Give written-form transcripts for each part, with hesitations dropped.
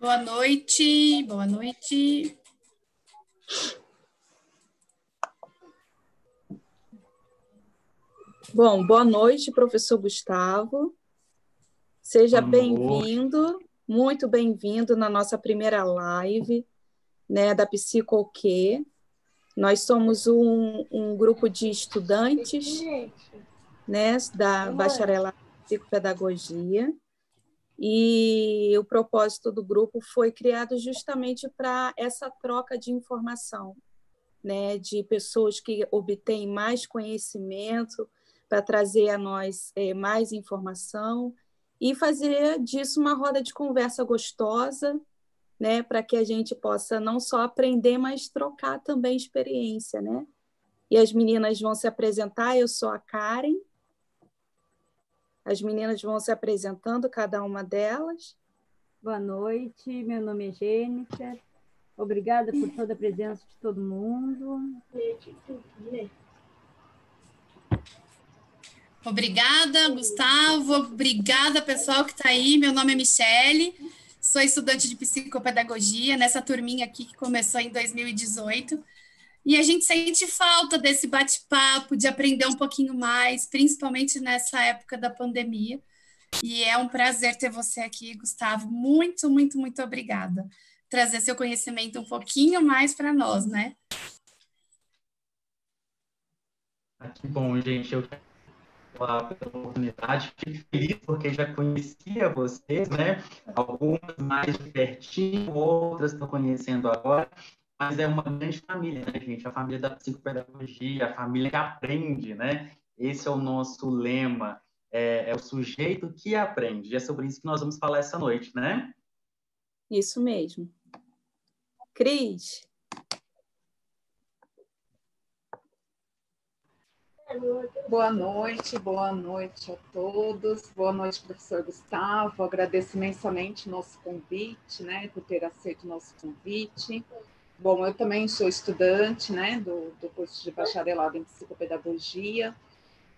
Boa noite, boa noite. Bom, boa noite, professor Gustavo. Seja bem-vindo, muito bem-vindo na nossa primeira live, né, da Psicoquê. Nós somos um grupo de estudantes, né, da Bacharelado em Psicopedagogia, e o propósito do grupo foi criado justamente para essa troca de informação, né, de pessoas que obtêm mais conhecimento, para trazer a nós mais informação e fazer disso uma roda de conversa gostosa, né, para que a gente possa não só aprender, mas trocar também experiência, né? E as meninas vão se apresentar, eu sou a Karen, as meninas vão se apresentando, cada uma delas. Boa noite, meu nome é Jennifer, obrigada por toda a presença de todo mundo. Obrigada, Gustavo. Obrigada, pessoal que está aí. Meu nome é Michele, sou estudante de psicopedagogia nessa turminha aqui que começou em 2018. E a gente sente falta desse bate-papo, de aprender um pouquinho mais, principalmente nessa época da pandemia. E é um prazer ter você aqui, Gustavo. Muito, muito, muito obrigada. Trazer seu conhecimento um pouquinho mais para nós, né? Que bom, gente. Eu quero falar pela oportunidade. Fico feliz porque já conhecia vocês, né? Algumas mais de pertinho, outras estou conhecendo agora. Mas é uma grande família, né, gente? A família da psicopedagogia, a família que aprende, né? Esse é o nosso lema. É o sujeito que aprende. E é sobre isso que nós vamos falar essa noite, né? Isso mesmo. Cris. Boa noite a todos. Boa noite, professor Gustavo. Agradeço imensamente o nosso convite, né, por ter aceito o nosso convite. Bom, eu também sou estudante, né, do curso de bacharelado em psicopedagogia,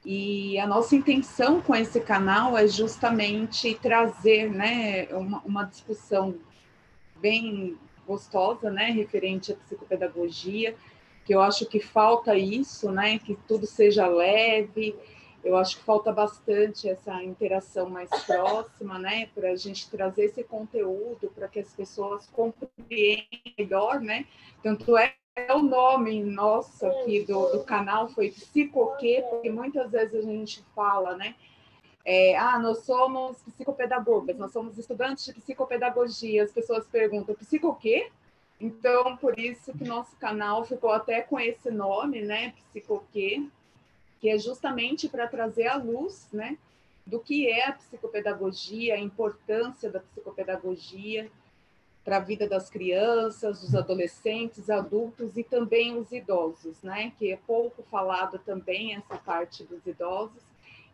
e a nossa intenção com esse canal é justamente trazer, né, uma discussão bem gostosa, né, referente à psicopedagogia, que eu acho que falta isso, né, que tudo seja leve. Eu acho que falta bastante essa interação mais próxima, né, para a gente trazer esse conteúdo para que as pessoas compreendam melhor, né. Tanto é o nome nosso aqui do canal foi Psicoquê, porque muitas vezes a gente fala, né, nós somos psicopedagogas, nós somos estudantes de psicopedagogia. As pessoas perguntam, psico o quê? Então, por isso que nosso canal ficou até com esse nome, né, Psicoquê, que é justamente para trazer à luz, né, do que é a psicopedagogia, a importância da psicopedagogia para a vida das crianças, dos adolescentes, adultos e também os idosos, né, que é pouco falado também essa parte dos idosos.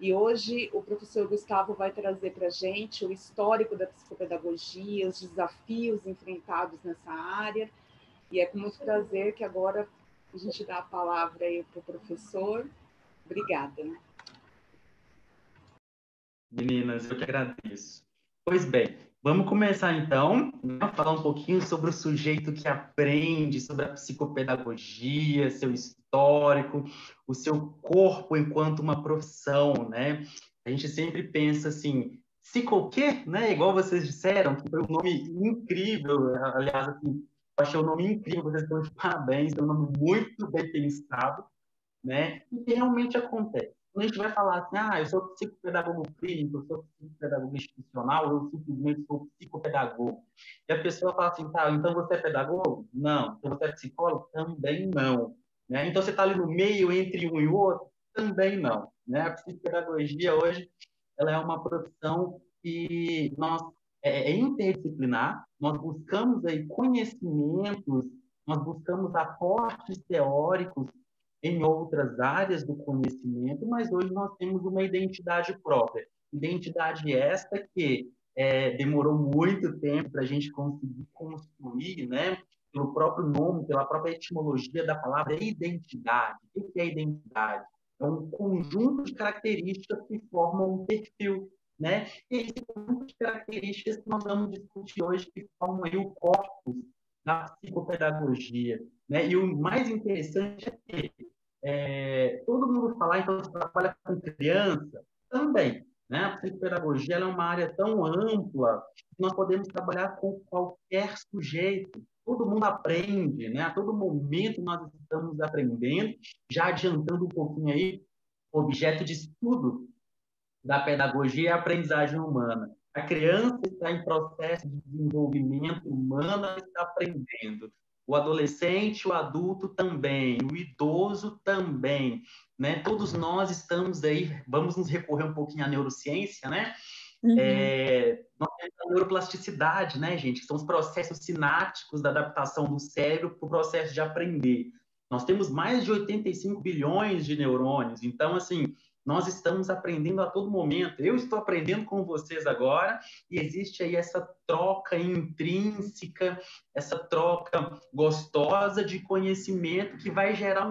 E hoje o professor Gustavo vai trazer para a gente o histórico da psicopedagogia, os desafios enfrentados nessa área. E é com muito prazer que agora a gente dá a palavra aí para o professor. Obrigada. Meninas, eu que agradeço. Pois bem, vamos começar então a falar um pouquinho sobre o sujeito que aprende, sobre a psicopedagogia, seu histórico, o seu corpo enquanto uma profissão, né? A gente sempre pensa assim, psico o quê? Né? Igual vocês disseram, que foi um nome incrível, aliás, assim, eu achei o nome incrível, vocês estão de parabéns, é um nome muito bem pensado, né? E que realmente acontece. Quando a gente vai falar assim, eu sou psicopedagogo clínico, eu sou psicopedagogo institucional, eu simplesmente sou psicopedagogo. E a pessoa fala assim, tá, então você é pedagogo? Não. Então você é psicólogo? Também não. Né? Então você está ali no meio entre um e o outro? Também não. Né? A psicopedagogia hoje ela é uma profissão que é interdisciplinar, nós buscamos aí conhecimentos, nós buscamos aportes teóricos em outras áreas do conhecimento, mas hoje nós temos uma identidade própria. Identidade esta que demorou muito tempo para a gente conseguir construir, né? Pelo próprio nome, pela própria etimologia da palavra identidade. O que é identidade? É um conjunto de características que formam um perfil, né? E aí tem muitas características que nós vamos discutir hoje que formam aí o corpus da psicopedagogia, né? E o mais interessante é que todo mundo fala, então você trabalha com criança, também, né? A psicopedagogia ela é uma área tão ampla que nós podemos trabalhar com qualquer sujeito. Todo mundo aprende, né? A todo momento nós estamos aprendendo, já adiantando um pouquinho aí, o objeto de estudo da pedagogia é a aprendizagem humana. A criança está em processo de desenvolvimento humano, ela está aprendendo. O adolescente, o adulto também, o idoso também, né? Todos nós estamos aí, vamos nos recorrer um pouquinho à neurociência, né? Uhum. Nós temos a neuroplasticidade, né, gente? Que são os processos sinápticos da adaptação do cérebro para o processo de aprender. Nós temos mais de 85 bilhões de neurônios, então, assim, nós estamos aprendendo a todo momento. Eu estou aprendendo com vocês agora e existe aí essa troca intrínseca, essa troca gostosa de conhecimento que vai gerar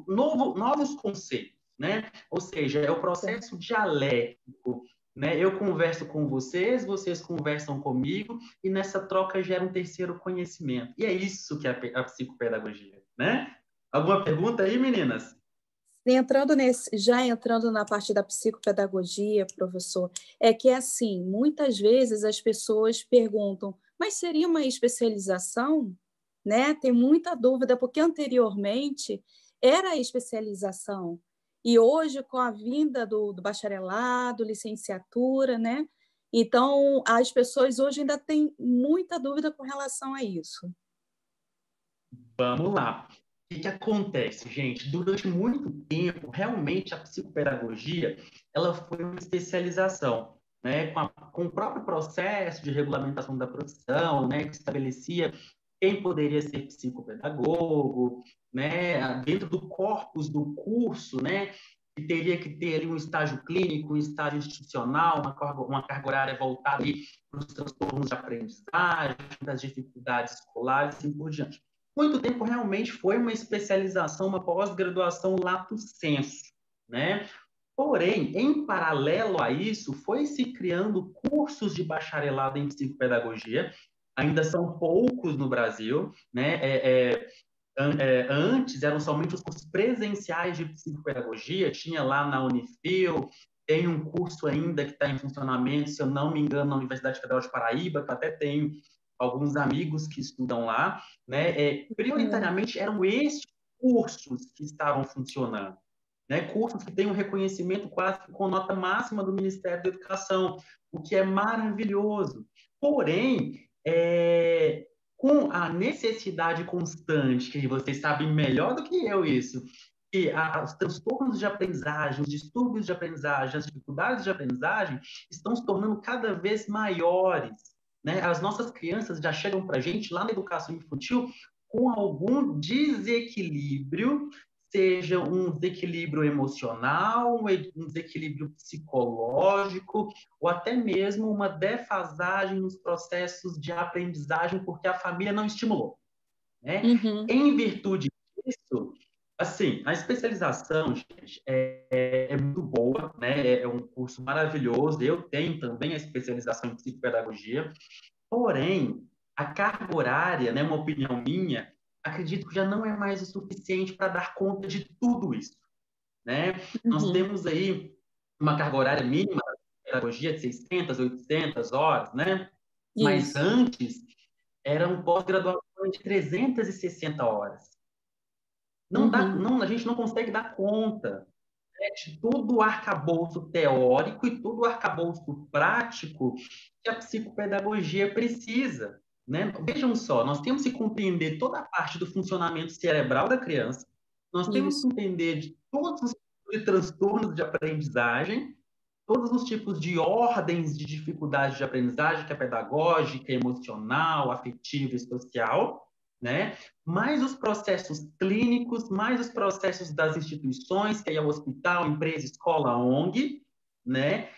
novos conceitos, né? Ou seja, é o processo dialético, né? Eu converso com vocês, vocês conversam comigo e nessa troca gera um terceiro conhecimento. E é isso que é a psicopedagogia, né? Alguma pergunta aí, meninas? Já entrando na parte da psicopedagogia, professor, é que assim, muitas vezes as pessoas perguntam, mas seria uma especialização? Né? Tem muita dúvida, porque anteriormente era a especialização, e hoje, com a vinda do bacharelado, licenciatura, né? Então, as pessoas hoje ainda têm muita dúvida com relação a isso. Vamos lá. O que acontece, gente? Durante muito tempo, realmente, a psicopedagogia ela foi uma especialização, né? Com o próprio processo de regulamentação da profissão, né? Que estabelecia quem poderia ser psicopedagogo, né? Dentro do corpus do curso, né? Que teria que ter ali um estágio clínico, um estágio institucional, uma carga horária voltada para os transtornos de aprendizagem, das dificuldades escolares e assim por diante. Muito tempo realmente foi uma especialização, uma pós-graduação lato sensu, né? Porém, em paralelo a isso, foi se criando cursos de bacharelado em psicopedagogia, ainda são poucos no Brasil, né? Antes eram somente os cursos presenciais de psicopedagogia, tinha lá na Unifil, tem um curso ainda que está em funcionamento, se eu não me engano, na Universidade Federal de Paraíba, que até tenho alguns amigos que estudam lá, né? Prioritariamente eram esses cursos que estavam funcionando, né? Cursos que têm um reconhecimento quase com nota máxima do Ministério da Educação, o que é maravilhoso. Porém, com a necessidade constante, que vocês sabem melhor do que eu isso, que os transtornos de aprendizagem, os distúrbios de aprendizagem, as dificuldades de aprendizagem estão se tornando cada vez maiores, né? As nossas crianças já chegam para a gente lá na educação infantil com algum desequilíbrio, seja um desequilíbrio emocional, um desequilíbrio psicológico, ou até mesmo uma defasagem nos processos de aprendizagem, porque a família não estimulou, né? Uhum. Em virtude disso, assim, a especialização, gente, é muito boa, né? É um curso maravilhoso. Eu tenho também a especialização em psicopedagogia, porém, a carga horária, né, uma opinião minha, acredito que já não é mais o suficiente para dar conta de tudo isso, né? Nós temos aí uma carga horária mínima de pedagogia de 600, 800 horas, né? Isso. Mas antes era um pós-graduação de 360 horas. Não dá, a gente não consegue dar conta, né, de todo o arcabouço teórico e todo o arcabouço prático que a psicopedagogia precisa, né? Vejam só, nós temos que compreender toda a parte do funcionamento cerebral da criança, nós temos que entender de todos os tipos de transtornos de aprendizagem, todos os tipos de ordens de dificuldade de aprendizagem, que é pedagógica, emocional, afetiva e social, né? Mais os processos clínicos, mais os processos das instituições, que é o hospital, empresa, escola, ONG, né?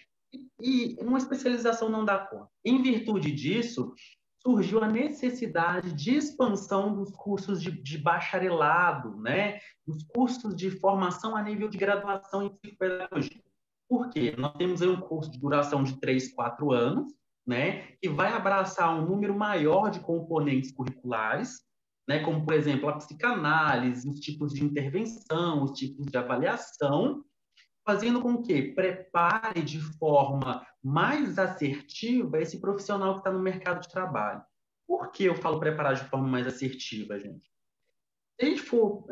E uma especialização não dá conta. Em virtude disso, surgiu a necessidade de expansão dos cursos de bacharelado, né? Dos cursos de formação a nível de graduação em psicopedagogia. Por quê? Nós temos aí um curso de duração de 3, 4 anos, né, que vai abraçar um número maior de componentes curriculares, né, como, por exemplo, a psicanálise, os tipos de intervenção, os tipos de avaliação, fazendo com que prepare de forma mais assertiva esse profissional que está no mercado de trabalho. Por que eu falo preparar de forma mais assertiva, gente? Se a gente for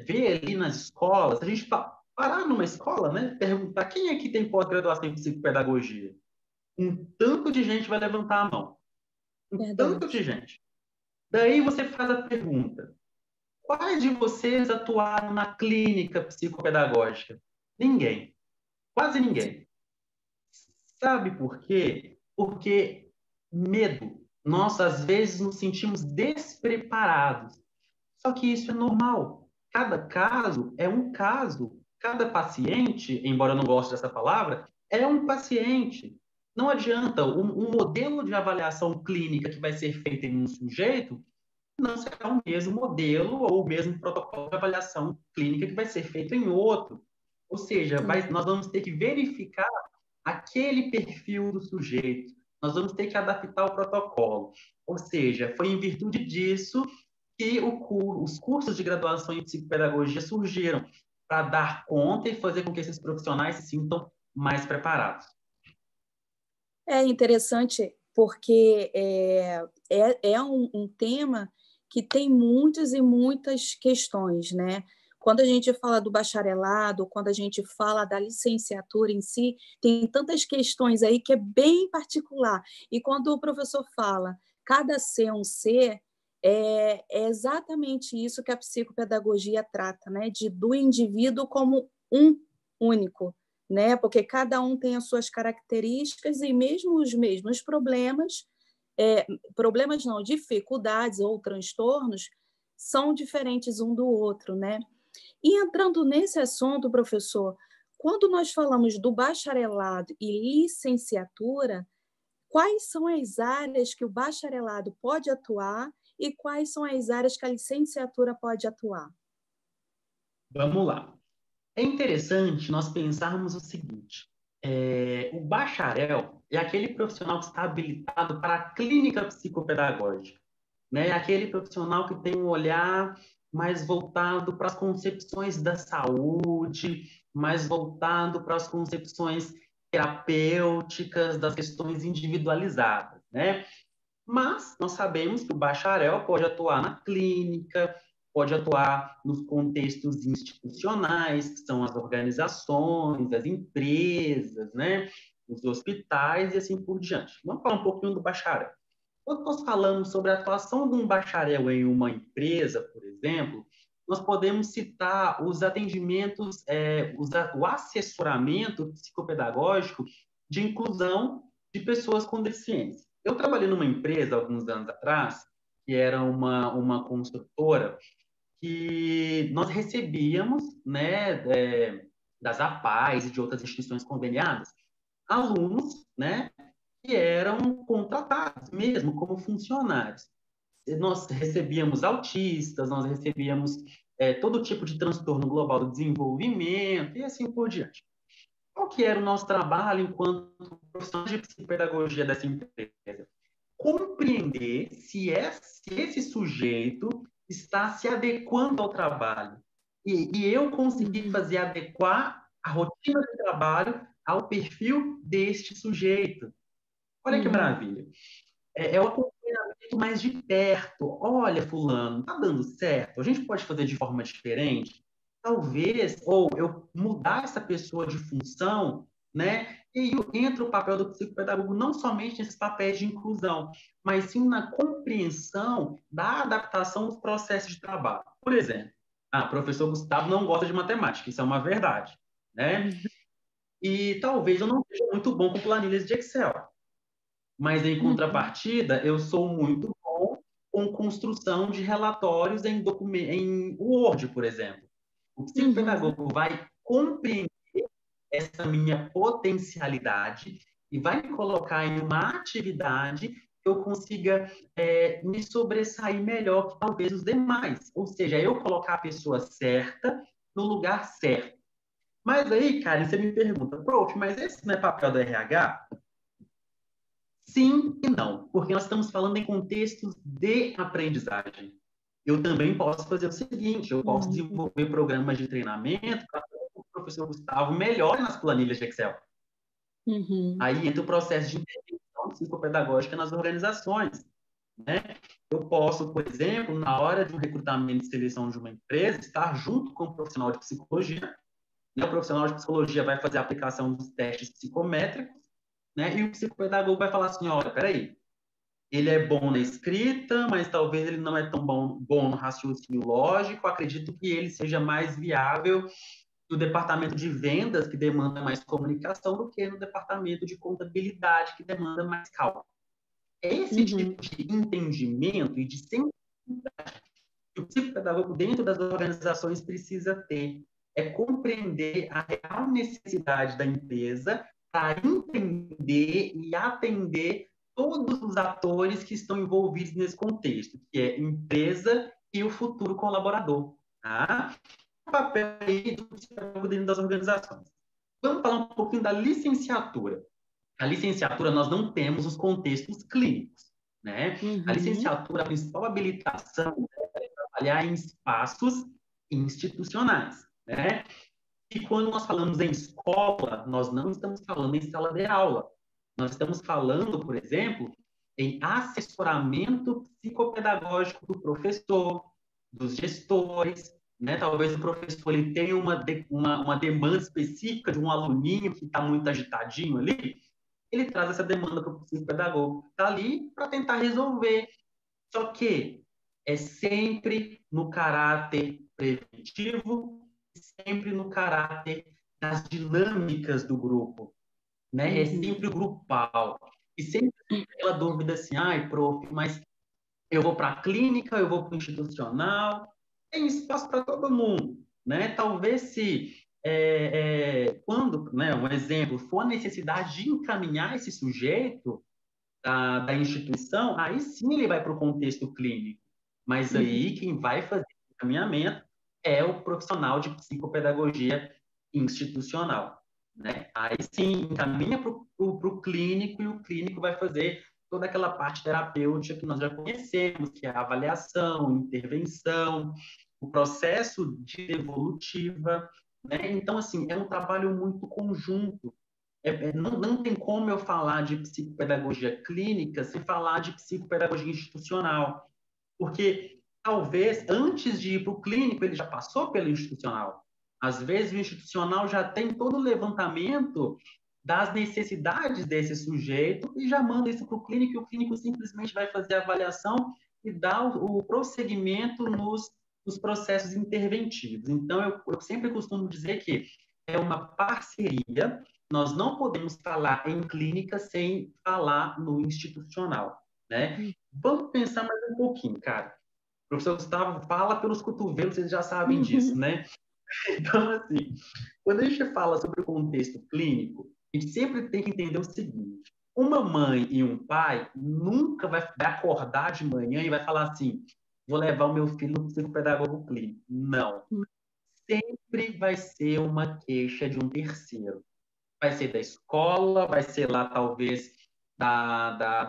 ver ali nas escolas, se a gente parar numa escola, né, perguntar quem aqui tem pós-graduação em psicopedagogia, um tanto de gente vai levantar a mão. Tanto de gente. Daí você faz a pergunta: quais de vocês atuaram na clínica psicopedagógica? Ninguém. Quase ninguém. Sabe por quê? Porque medo. Nós, às vezes, nos sentimos despreparados. Só que isso é normal. Cada caso é um caso. Cada paciente, embora eu não goste dessa palavra, é um paciente. Não adianta um modelo de avaliação clínica que vai ser feito em um sujeito não será o mesmo modelo ou o mesmo protocolo de avaliação clínica que vai ser feito em outro. Ou seja, nós vamos ter que verificar aquele perfil do sujeito. Nós vamos ter que adaptar o protocolo. Ou seja, foi em virtude disso que os cursos de graduação em psicopedagogia surgiram, para dar conta e fazer com que esses profissionais se sintam mais preparados. É interessante porque é um tema que tem muitas e muitas questões, né? Quando a gente fala do bacharelado, quando a gente fala da licenciatura em si, tem tantas questões aí que é bem particular. E quando o professor fala cada ser um ser, é exatamente isso que a psicopedagogia trata, né? Do indivíduo como um único, né? Porque cada um tem as suas características e mesmo os mesmos problemas, problemas não, dificuldades ou transtornos, são diferentes um do outro, né? E entrando nesse assunto, professor, quando nós falamos do bacharelado e licenciatura, quais são as áreas que o bacharelado pode atuar e quais são as áreas que a licenciatura pode atuar? Vamos lá. É interessante nós pensarmos o seguinte: o bacharel é aquele profissional que está habilitado para a clínica psicopedagógica, né? Aquele profissional que tem um olhar mais voltado para as concepções da saúde, mais voltado para as concepções terapêuticas, das questões individualizadas, né? Mas nós sabemos que o bacharel pode atuar na clínica, pode atuar nos contextos institucionais, que são as organizações, as empresas, né? Os hospitais e assim por diante. Vamos falar um pouquinho do bacharel. Quando nós falamos sobre a atuação de um bacharel em uma empresa, por exemplo, nós podemos citar os atendimentos, o assessoramento psicopedagógico de inclusão de pessoas com deficiência. Eu trabalhei numa empresa, alguns anos atrás, que era uma construtora, que nós recebíamos, né, das APAES e de outras instituições conveniadas, alunos, né, que eram contratados mesmo como funcionários. Nós recebíamos autistas, nós recebíamos todo tipo de transtorno global do desenvolvimento e assim por diante. Qual que era o nosso trabalho enquanto profissionais de psicopedagogia dessa empresa? Compreender se esse sujeito está se adequando ao trabalho. E eu consegui fazer adequar a rotina de trabalho ao perfil deste sujeito. Olha que maravilha. É o acompanhamento mais de perto. Olha, fulano, está dando certo? A gente pode fazer de forma diferente? Talvez, ou eu mudar essa pessoa de função, né? E entra o papel do psicopedagogo não somente nesses papéis de inclusão, mas sim na compreensão da adaptação dos processos de trabalho. Por exemplo, o professor Gustavo não gosta de matemática, isso é uma verdade, né? E talvez eu não seja muito bom com planilhas de Excel, mas em contrapartida, eu sou muito bom com construção de relatórios em Word, por exemplo. O psicopedagogo vai compreender essa minha potencialidade e vai me colocar em uma atividade que eu consiga me sobressair melhor que talvez os demais. Ou seja, eu colocar a pessoa certa no lugar certo. Mas aí, Karen, você me pergunta, prof, mas esse não é papel do RH? Sim e não, porque nós estamos falando em contextos de aprendizagem. Eu também posso fazer o seguinte, eu posso desenvolver programas de treinamento para que o professor Gustavo melhore nas planilhas de Excel. Aí entra o processo de intervenção psicopedagógica nas organizações, né? Eu posso, por exemplo, na hora de um recrutamento e seleção de uma empresa, estar junto com o profissional de psicologia, né? O profissional de psicologia vai fazer a aplicação dos testes psicométricos, né? E o psicopedagogo vai falar assim, olha, peraí, ele é bom na escrita, mas talvez ele não é tão bom no raciocínio lógico, acredito que ele seja mais viável no departamento de vendas, que demanda mais comunicação, do que no departamento de contabilidade, que demanda mais cálculo. Esse tipo de entendimento e de sensibilidade que o psicopedagogo dentro das organizações precisa ter, é compreender a real necessidade da empresa para entender e atender todos os atores que estão envolvidos nesse contexto, que é empresa e o futuro colaborador. Tá? O papel aí do psicólogo dentro das organizações. Vamos falar um pouquinho da licenciatura. A licenciatura, nós não temos os contextos clínicos, né? A licenciatura, a principal habilitação é trabalhar em espaços institucionais, né? E quando nós falamos em escola, nós não estamos falando em sala de aula. Nós estamos falando, por exemplo, em assessoramento psicopedagógico do professor, dos gestores, né? Talvez o professor ele tenha uma demanda específica de um aluninho que está muito agitadinho ali, ele traz essa demanda para o psicopedagogo. Está ali para tentar resolver. Só que é sempre no caráter preventivo, sempre no caráter das dinâmicas do grupo, né? É sempre grupal. E sempre aquela dúvida assim, ai, prof, mas eu vou para a clínica, eu vou para o institucional, tem espaço para todo mundo, né? Talvez se quando, né, um exemplo, for a necessidade de encaminhar esse sujeito da instituição, aí sim ele vai para o contexto clínico. Mas aí quem vai fazer o encaminhamento é o profissional de psicopedagogia institucional, né? Aí sim encaminha para o clínico e o clínico vai fazer toda aquela parte terapêutica que nós já conhecemos, que é a avaliação, intervenção, o processo de evolutiva, né? Então, assim, é um trabalho muito conjunto. Não tem como eu falar de psicopedagogia clínica sem falar de psicopedagogia institucional, porque talvez antes de ir para o clínico ele já passou pelo institucional. Às vezes o institucional já tem todo o levantamento das necessidades desse sujeito e já manda isso para o clínico, e o clínico simplesmente vai fazer a avaliação e dar o prosseguimento nos processos interventivos. Então, eu sempre costumo dizer que é uma parceria, nós não podemos falar em clínica sem falar no institucional, né? Vamos pensar mais um pouquinho, cara. O professor Gustavo fala pelos cotovelos, vocês já sabem disso, né? Então, assim, quando a gente fala sobre o contexto clínico, a gente sempre tem que entender o seguinte: uma mãe e um pai nunca vai acordar de manhã e vai falar assim, vou levar o meu filho no psicopedagogo clínico. Não. Sempre vai ser uma queixa de um terceiro. Vai ser da escola, vai ser lá, talvez, da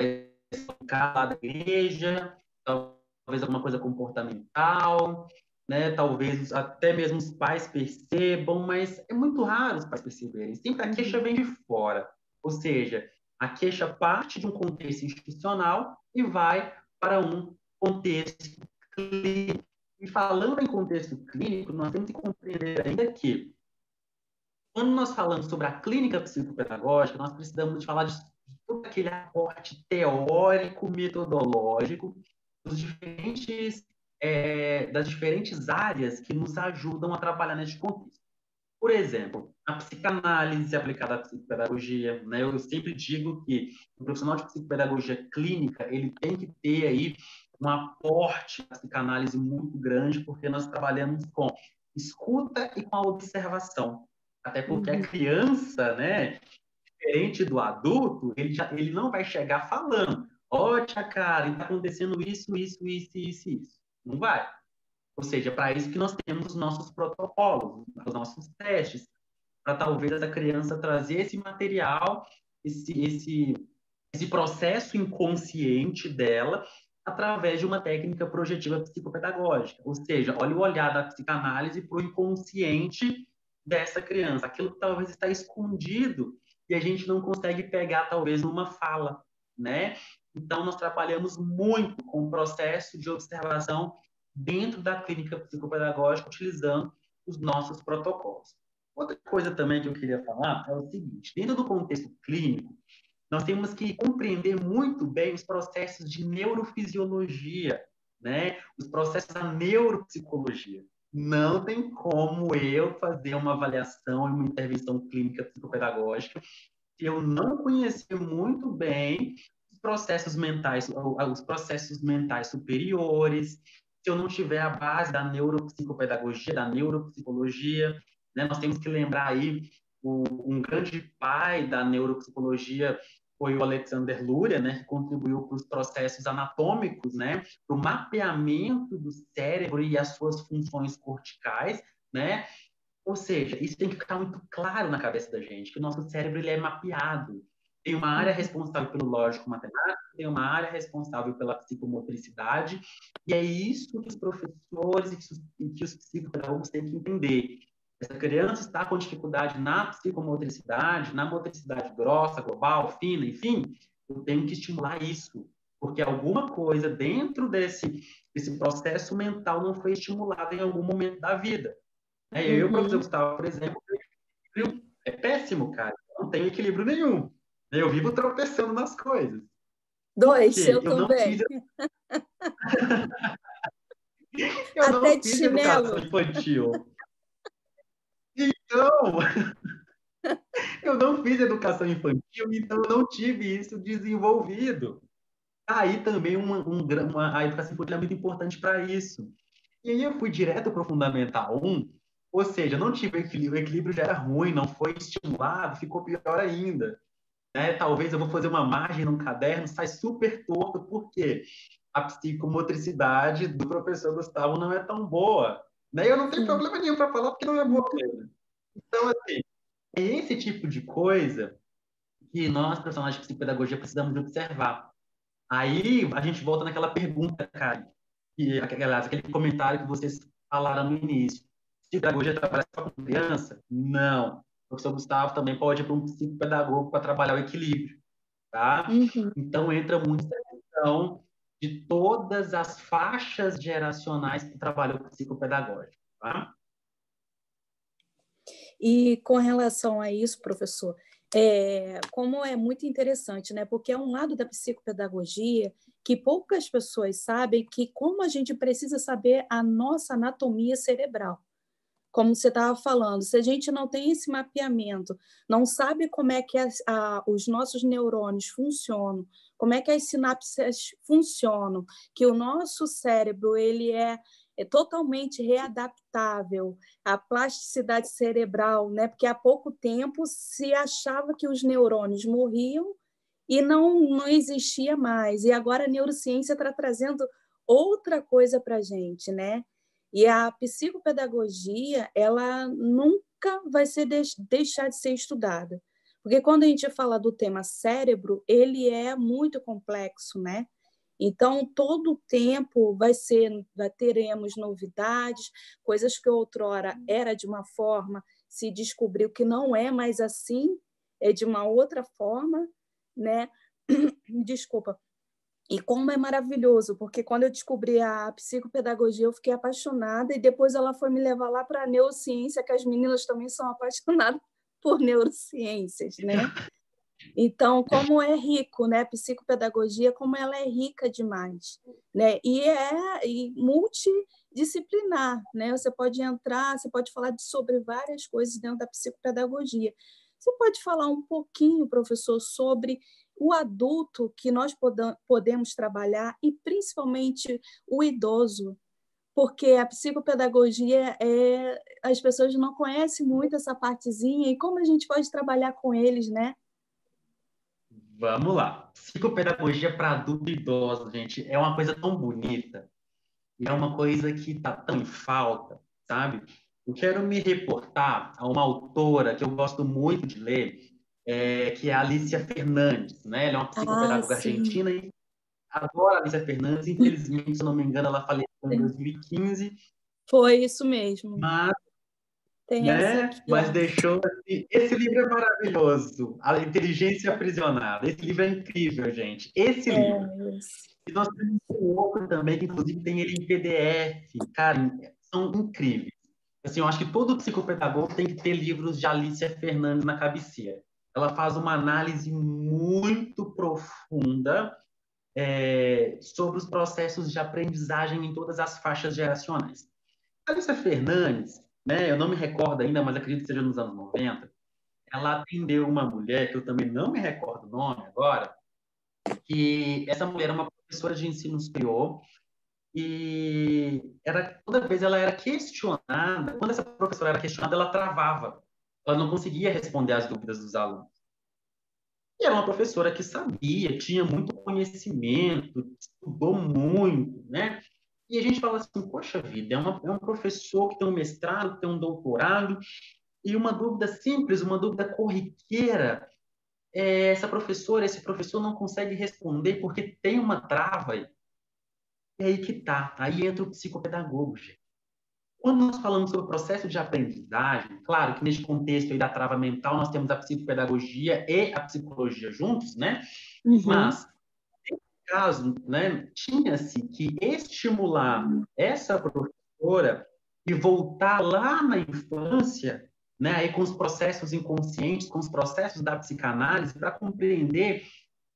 igreja, talvez alguma coisa comportamental, né? Talvez até mesmo os pais percebam, mas é muito raro os pais perceberem. Sempre a queixa vem de fora. Ou seja, a queixa parte de um contexto institucional e vai para um contexto clínico. E falando em contexto clínico, nós temos que compreender ainda que, quando nós falamos sobre a clínica psicopedagógica, nós precisamos de falar de todo aquele aporte teórico, metodológico, das diferentes áreas que nos ajudam a trabalhar nesse contexto. Por exemplo, a psicanálise aplicada à psicopedagogia, né? Eu sempre digo que o profissional de psicopedagogia clínica, ele tem que ter aí um aporte da psicanálise muito grande, porque nós trabalhamos com escuta e com a observação. Até porque a criança, né, diferente do adulto, ele não vai chegar falando, ó, tia Karen, está acontecendo isso, isso, isso, isso, isso. Não vai. Ou seja, para isso que nós temos os nossos protocolos, os nossos testes, para talvez essa criança trazer esse material, esse processo inconsciente dela através de uma técnica projetiva psicopedagógica. Ou seja, olha o olhar da psicanálise para o inconsciente dessa criança, aquilo que talvez está escondido e a gente não consegue pegar, talvez, numa fala, né? Então, nós trabalhamos muito com o processo de observação dentro da clínica psicopedagógica, utilizando os nossos protocolos. Outra coisa também que eu queria falar é o seguinte: dentro do contexto clínico, nós temos que compreender muito bem os processos de neurofisiologia, né? Os processos da neuropsicologia. Não tem como eu fazer uma avaliação e uma intervenção clínica psicopedagógica se eu não conhecer muito bem os processos mentais superiores, se eu não tiver a base da neuropsicopedagogia, da neuropsicologia, né? Nós temos que lembrar aí um grande pai da neuropsicologia foi o Alexander Luria, né, que contribuiu para os processos anatômicos, né, para o mapeamento do cérebro e as suas funções corticais, né? Ou seja, isso tem que ficar muito claro na cabeça da gente, que o nosso cérebro ele é mapeado. Tem uma área responsável pelo lógico-matemático, tem uma área responsável pela psicomotricidade, e é isso que os professores e que os psicopedagogos têm que entender. Essa criança está com dificuldade na psicomotricidade, na motricidade grossa, global, fina, enfim, eu tenho que estimular isso, porque alguma coisa dentro desse processo mental não foi estimulada em algum momento da vida. Eu, professor Gustavo, por exemplo, é péssimo, cara. Eu não tenho equilíbrio nenhum. Eu vivo tropeçando nas coisas. Dois, eu não também. Eu Até não de fiz chinelo. educação infantil. Então, eu não fiz educação infantil, então eu não tive isso desenvolvido. Aí também a educação infantil é muito importante para isso. E aí eu fui direto para o Fundamental 1, ou seja, não tive equilíbrio, o equilíbrio já era ruim, não foi estimulado, ficou pior ainda. Né? Talvez eu vou fazer uma margem num caderno, sai super torto, porque a psicomotricidade do professor Gustavo não é tão boa. Né? Eu não tenho problema nenhum para falar, porque não é boa mesmo. Então, assim, é esse tipo de coisa que nós, profissionais de psicopedagogia, precisamos de observar. Aí a gente volta naquela pergunta, cara, aquele comentário que vocês falaram no início. Psicopedagogia trabalha só com criança? Não. O professor Gustavo também pode ir para um psicopedagogo para trabalhar o equilíbrio, tá? Então entra muito essa questão de todas as faixas geracionais que trabalham com psicopedagógico, tá? E com relação a isso, professor, como é muito interessante, né? Porque é um lado da psicopedagogia que poucas pessoas sabem, que como a gente precisa saber a nossa anatomia cerebral. Como você estava falando, se a gente não tem esse mapeamento, não sabe como é que os nossos neurônios funcionam, como é que as sinapses funcionam, que o nosso cérebro ele é totalmente readaptável à plasticidade cerebral, né? Porque há pouco tempo se achava que os neurônios morriam e não existia mais. E agora a neurociência está trazendo outra coisa para a gente, né? E a psicopedagogia, ela nunca vai deixar de ser estudada. Porque quando a gente fala do tema cérebro, ele é muito complexo, né? Então, todo o tempo teremos novidades, coisas que outrora era de uma forma, se descobriu que não é mais assim, é de uma outra forma, né? Desculpa. E como é maravilhoso, porque quando eu descobri a psicopedagogia, eu fiquei apaixonada, e depois ela foi me levar lá para a neurociência, que as meninas também são apaixonadas por neurociências, né? Então, como é rico, né? Psicopedagogia, como ela é rica demais, né? E multidisciplinar, né? Você pode entrar, você pode falar sobre várias coisas dentro da psicopedagogia. Você pode falar um pouquinho, professor, sobre o adulto que nós podemos trabalhar e principalmente o idoso, porque a psicopedagogia as pessoas não conhecem muito essa partezinha e como a gente pode trabalhar com eles, né? Vamos lá. Psicopedagogia para adulto e idoso, gente, é uma coisa tão bonita. E é uma coisa que está tão em falta, sabe? eu quero me reportar a uma autora que eu gosto muito de ler, que é a Alicia Fernandes, né? Ela é uma psicopedagoga sim. argentina e adoro a Alicia Fernandes. Infelizmente, se eu não me engano, ela faleceu em 2015. Foi isso mesmo. Mas, Tem essa né? aqui, Mas ó. deixou... Esse livro é maravilhoso. A Inteligência Aprisionada. Esse livro é incrível, gente. Esse livro. E nós temos um outro também, que inclusive tem ele em PDF. Cara, são incríveis. Assim, eu acho que todo psicopedagogo tem que ter livros de Alicia Fernandes na cabeceira. Ela faz uma análise muito profunda sobre os processos de aprendizagem em todas as faixas geracionais. Alicia Fernandes, né, eu não me recordo ainda, mas acredito que seja nos anos 90, ela atendeu uma mulher, que eu também não me recordo o nome agora, que essa mulher era uma professora de ensino superior, e toda vez ela era questionada, quando essa professora era questionada, ela travava, ela não conseguia responder às dúvidas dos alunos. E era uma professora que sabia, tinha muito conhecimento, estudou muito, né? E a gente fala assim, poxa vida, é um professor que tem um mestrado, que tem um doutorado, e uma dúvida simples, uma dúvida corriqueira, essa professora, esse professor não consegue responder porque tem uma trava aí. E aí que tá, aí entra o psicopedagogo, gente. Quando nós falamos sobre o processo de aprendizagem, claro que neste contexto aí da trava mental, nós temos a psicopedagogia e a psicologia juntos, né? Mas, no caso, né, tinha-se que estimular essa professora e voltar lá na infância, né, aí com os processos inconscientes, com os processos da psicanálise, para compreender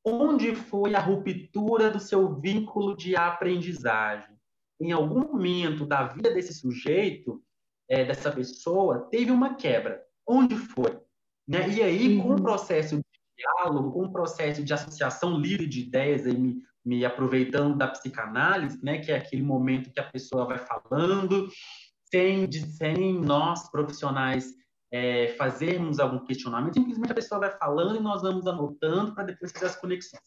onde foi a ruptura do seu vínculo de aprendizagem. Em algum momento da vida desse sujeito, dessa pessoa, teve uma quebra. Onde foi? Né? E aí, com o processo de diálogo, com o processo de associação livre de ideias, aí me aproveitando da psicanálise, né, que é aquele momento que a pessoa vai falando, sem nós, profissionais, fazermos algum questionamento, simplesmente a pessoa vai falando e nós vamos anotando para depois fazer as conexões.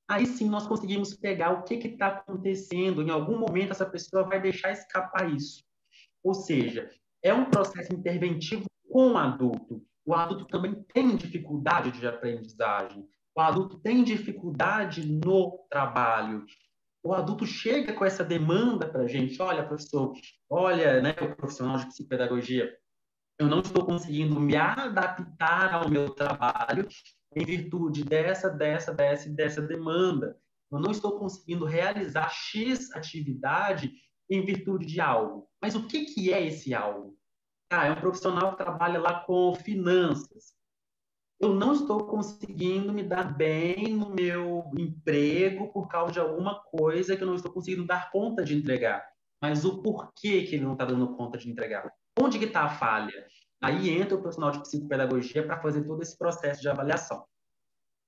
Aí sim nós conseguimos pegar o que está acontecendo. Em algum momento essa pessoa vai deixar escapar isso. Ou seja, é um processo interventivo com o adulto. O adulto também tem dificuldade de aprendizagem. O adulto tem dificuldade no trabalho. O adulto chega com essa demanda para a gente. Olha, professor, olha, né, o profissional de psicopedagogia, eu não estou conseguindo me adaptar ao meu trabalho em virtude dessa demanda. Eu não estou conseguindo realizar X atividade em virtude de algo. Mas o que é esse algo? É um profissional que trabalha lá com finanças. Eu não estou conseguindo me dar bem no meu emprego por causa de alguma coisa que eu não estou conseguindo dar conta de entregar. Mas o porquê que ele não está dando conta de entregar? Onde que está a falha? Aí entra o profissional de psicopedagogia para fazer todo esse processo de avaliação.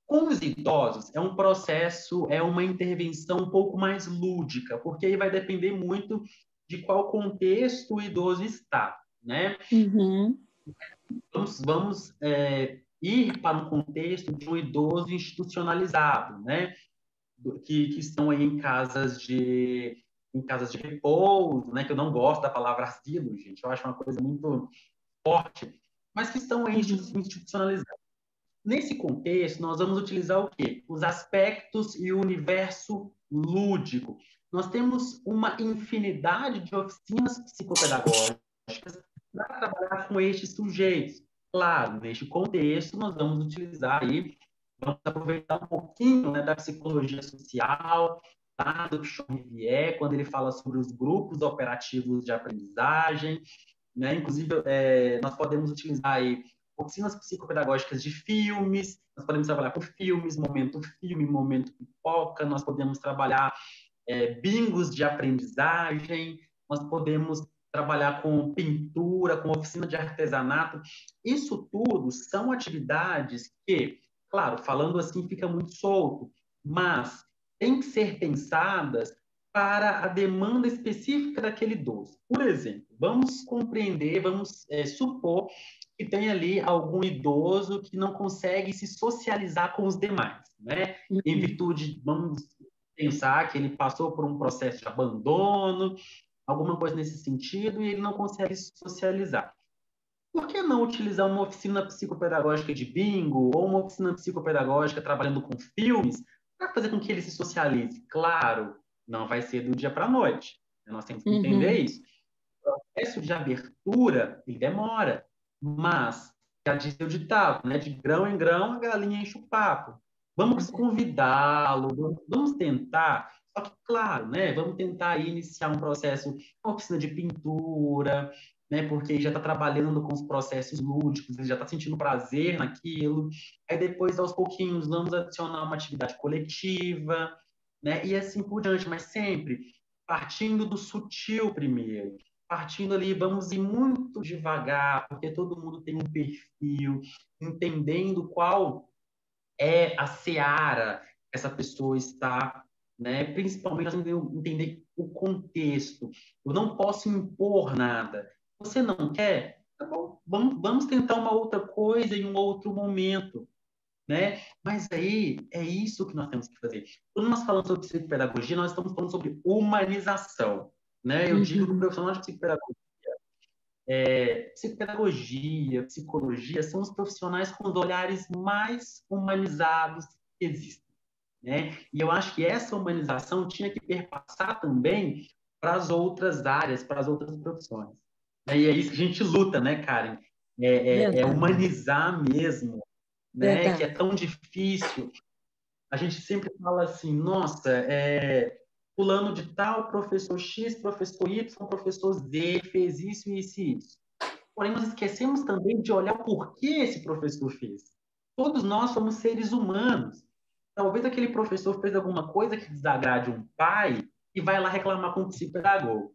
Com os idosos, é um processo, é uma intervenção um pouco mais lúdica, porque aí vai depender muito de qual contexto o idoso está, né? Vamos ir para um contexto de um idoso institucionalizado, né? Que estão aí em casas de repouso, né? Que eu não gosto da palavra asilo, gente. Eu acho uma coisa muito forte, mas que estão aí institucionalizados. Nesse contexto, nós vamos utilizar o quê? Os aspectos e o universo lúdico. Nós temos uma infinidade de oficinas psicopedagógicas para trabalhar com estes sujeitos. Claro, neste contexto, nós vamos utilizar aí, vamos aproveitar um pouquinho, né, da psicologia social, tá, do Pichon-Rivière, quando ele fala sobre os grupos operativos de aprendizagem, né? Inclusive, nós podemos utilizar aí oficinas psicopedagógicas de filmes, nós podemos trabalhar com filmes, momento filme, momento pipoca, nós podemos trabalhar bingos de aprendizagem, nós podemos trabalhar com pintura, com oficina de artesanato. Isso tudo são atividades que, claro, falando assim fica muito solto, mas tem que ser pensadas para a demanda específica daquele idoso. Por exemplo, vamos compreender, vamos supor que tem ali algum idoso que não consegue se socializar com os demais, né? Em virtude, vamos pensar que ele passou por um processo de abandono, alguma coisa nesse sentido, e ele não consegue socializar. Por que não utilizar uma oficina psicopedagógica de bingo ou uma oficina psicopedagógica trabalhando com filmes para fazer com que ele se socialize? Claro, não vai ser do dia para a noite. Nós temos que entender isso. O processo de abertura, ele demora, mas já disse o ditado, né? De grão em grão, a galinha enche o papo. Vamos convidá-lo, vamos tentar. Só que, claro, né? Vamos tentar aí iniciar um processo, uma oficina de pintura, né? Porque ele já está trabalhando com os processos lúdicos, ele já está sentindo prazer naquilo. Aí depois, aos pouquinhos, vamos adicionar uma atividade coletiva, né? E assim por diante, mas sempre partindo do sutil primeiro. Partindo ali, vamos ir muito devagar, porque todo mundo tem um perfil, entendendo qual é a seara que essa pessoa está, né? Principalmente nós temos que entender o contexto. Eu não posso impor nada. Você não quer? Tá bom, vamos tentar uma outra coisa em um outro momento, né? Mas aí é isso que nós temos que fazer. Quando nós falamos sobre psicopedagogia, nós estamos falando sobre humanização, né? Eu digo que o profissional de psicopedagogia, psicologia são os profissionais com os olhares mais humanizados que existem, né? E eu acho que essa humanização tinha que perpassar também para as outras áreas, para as outras profissões. E é isso que a gente luta, né, Karen? É humanizar mesmo, né? Que é tão difícil. A gente sempre fala assim, nossa, fulano de tal, professor X, professor Y, professor Z, fez isso, isso e isso. Porém, nós esquecemos também de olhar o porquê esse professor fez. Todos nós somos seres humanos. Talvez aquele professor fez alguma coisa que desagrade um pai e vai lá reclamar com o psicopedagogo.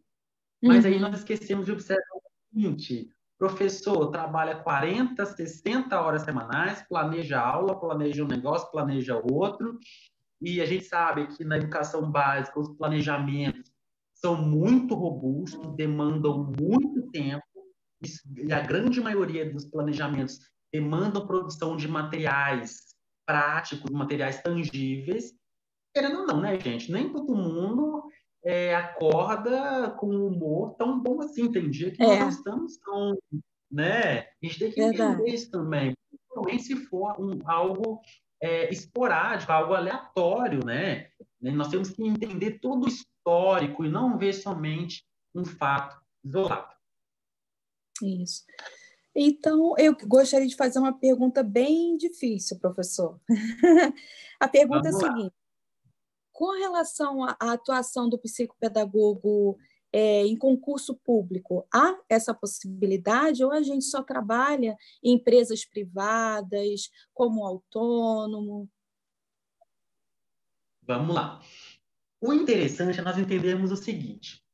Mas aí nós esquecemos de observar o seguinte: professor trabalha 40, 60 horas semanais, planeja aula, planeja um negócio, planeja outro, e a gente sabe que na educação básica os planejamentos são muito robustos, demandam muito tempo, e a grande maioria dos planejamentos demandam produção de materiais práticos, materiais tangíveis. Querendo ou não, né, gente? Nem todo mundo acorda com um humor tão bom assim. Tem dia que nós não estamos tão, né? A gente tem que entender isso também. Principalmente se for algo esporádico, algo aleatório, né? Nós temos que entender todo o histórico e não ver somente um fato isolado. Isso. Então, eu gostaria de fazer uma pergunta bem difícil, professor. A pergunta é a seguinte: com relação à atuação do psicopedagogo em concurso público, há essa possibilidade ou a gente só trabalha em empresas privadas, como autônomo? Vamos lá. O interessante é nós entendermos o seguinte: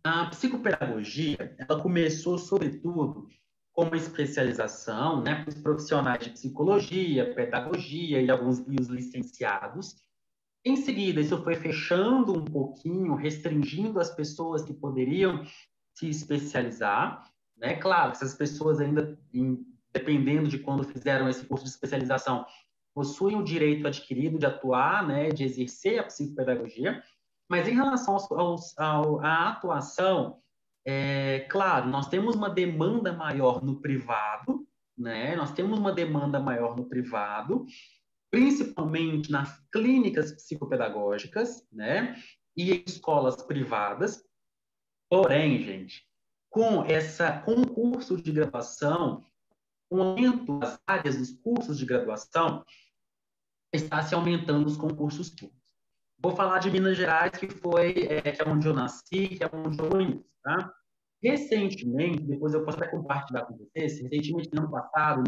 a psicopedagogia, ela começou, sobretudo, com uma especialização, né, para os profissionais de psicologia, pedagogia e os licenciados. Em seguida, isso foi fechando um pouquinho, restringindo as pessoas que poderiam se especializar, né? Claro, essas pessoas ainda, dependendo de quando fizeram esse curso de especialização, possuem o direito adquirido de atuar, né, de exercer a psicopedagogia, mas em relação à atuação, claro, nós temos uma demanda maior no privado, né? Nós temos uma demanda maior no privado, principalmente nas clínicas psicopedagógicas, né? E em escolas privadas. Porém, gente, com o curso de graduação, com o aumento das áreas dos cursos de graduação, está se aumentando os concursos públicos. Vou falar de Minas Gerais, que é onde eu nasci, que é onde eu conheço, tá? Recentemente, depois eu posso até compartilhar com vocês, recentemente, no ano passado,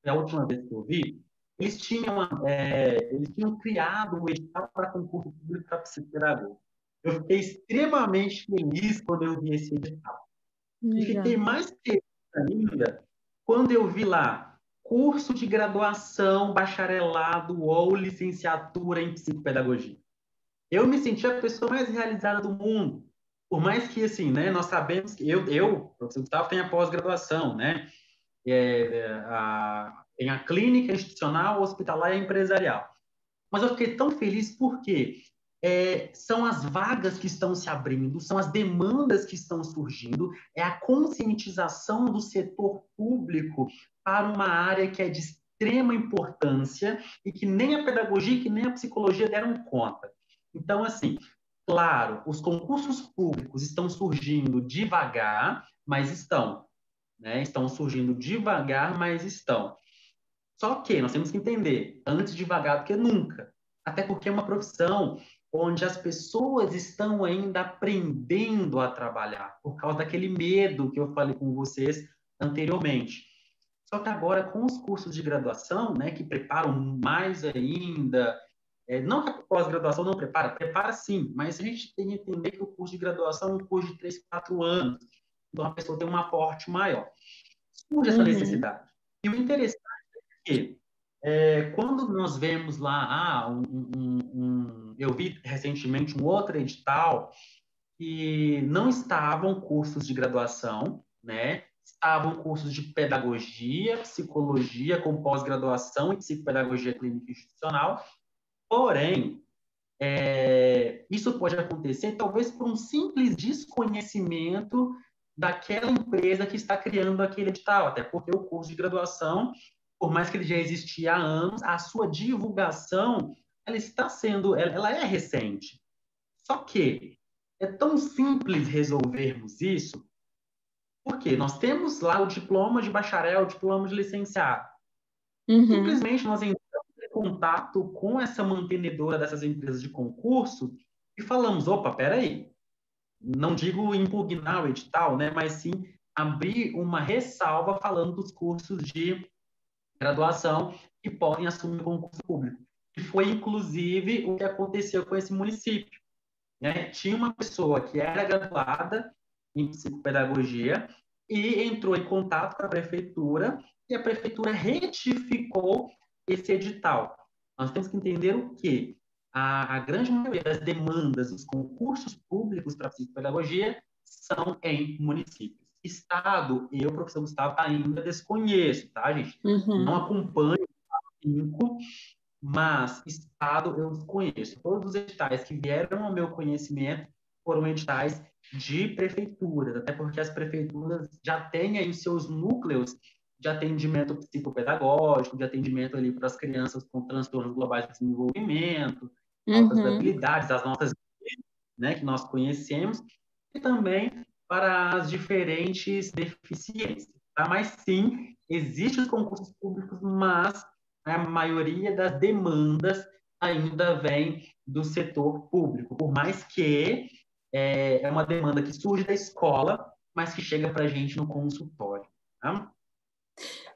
foi a última vez que eu vi, eles tinham criado um edital para concurso público para psicopedagogo. Eu fiquei extremamente feliz quando eu vi esse edital. E fiquei mais feliz ainda quando eu vi lá curso de graduação, bacharelado ou licenciatura em psicopedagogia. Eu me senti a pessoa mais realizada do mundo. Por mais que, assim, né, nós sabemos que o professor Gustavo, tem a pós-graduação, né? Tem a clínica institucional, hospitalar e empresarial. Mas eu fiquei tão feliz porque são as vagas que estão se abrindo, são as demandas que estão surgindo, é a conscientização do setor público para uma área que é de extrema importância e que nem a pedagogia, que nem a psicologia deram conta. Então, assim, claro, os concursos públicos estão surgindo devagar, mas estão, né? Estão surgindo devagar, mas estão. Só que nós temos que entender, antes devagar do que nunca. Até porque é uma profissão onde as pessoas estão ainda aprendendo a trabalhar, por causa daquele medo que eu falei com vocês anteriormente. Só que agora, com os cursos de graduação, né, que preparam mais ainda, não que a pós-graduação não prepara, prepara sim, mas a gente tem que entender que o curso de graduação é um curso de 3, 4 anos, então a pessoa tem um aporte maior. Surge essa necessidade. E o interessante é que, quando nós vemos lá, eu vi recentemente um outro edital que não estavam cursos de graduação, né? Estavam cursos de pedagogia, psicologia, com pós-graduação em psicopedagogia clínica institucional. Porém, isso pode acontecer talvez por um simples desconhecimento daquela empresa que está criando aquele edital, até porque o curso de graduação, por mais que ele já existia há anos, a sua divulgação, ela é recente. Só que é tão simples resolvermos isso, porque nós temos lá o diploma de bacharel, o diploma de licenciado. Simplesmente nós entramos em contato com essa mantenedora dessas empresas de concurso e falamos, opa, peraí, não digo impugnar o edital, né, mas sim abrir uma ressalva falando dos cursos de graduação que podem assumir concurso público. E foi, inclusive, o que aconteceu com esse município. Né? Tinha uma pessoa que era graduada em psicopedagogia e entrou em contato com a prefeitura e a prefeitura retificou esse edital. Nós temos que entender o quê? A grande maioria das demandas dos concursos públicos para psicopedagogia são em municípios. Estado, eu, professor Gustavo, ainda desconheço, tá, gente? Não acompanho o mas Estado eu desconheço. Todos os editais que vieram ao meu conhecimento foram editais de prefeituras, até porque as prefeituras já têm aí os seus núcleos de atendimento psicopedagógico, de atendimento ali para as crianças com transtornos globais de desenvolvimento, altas habilidades, as nossas, né, que nós conhecemos, e também para as diferentes deficiências. Tá? Mas sim, existem os concursos públicos, mas a maioria das demandas ainda vem do setor público, por mais que é uma demanda que surge da escola, mas que chega para a gente no consultório. Tá?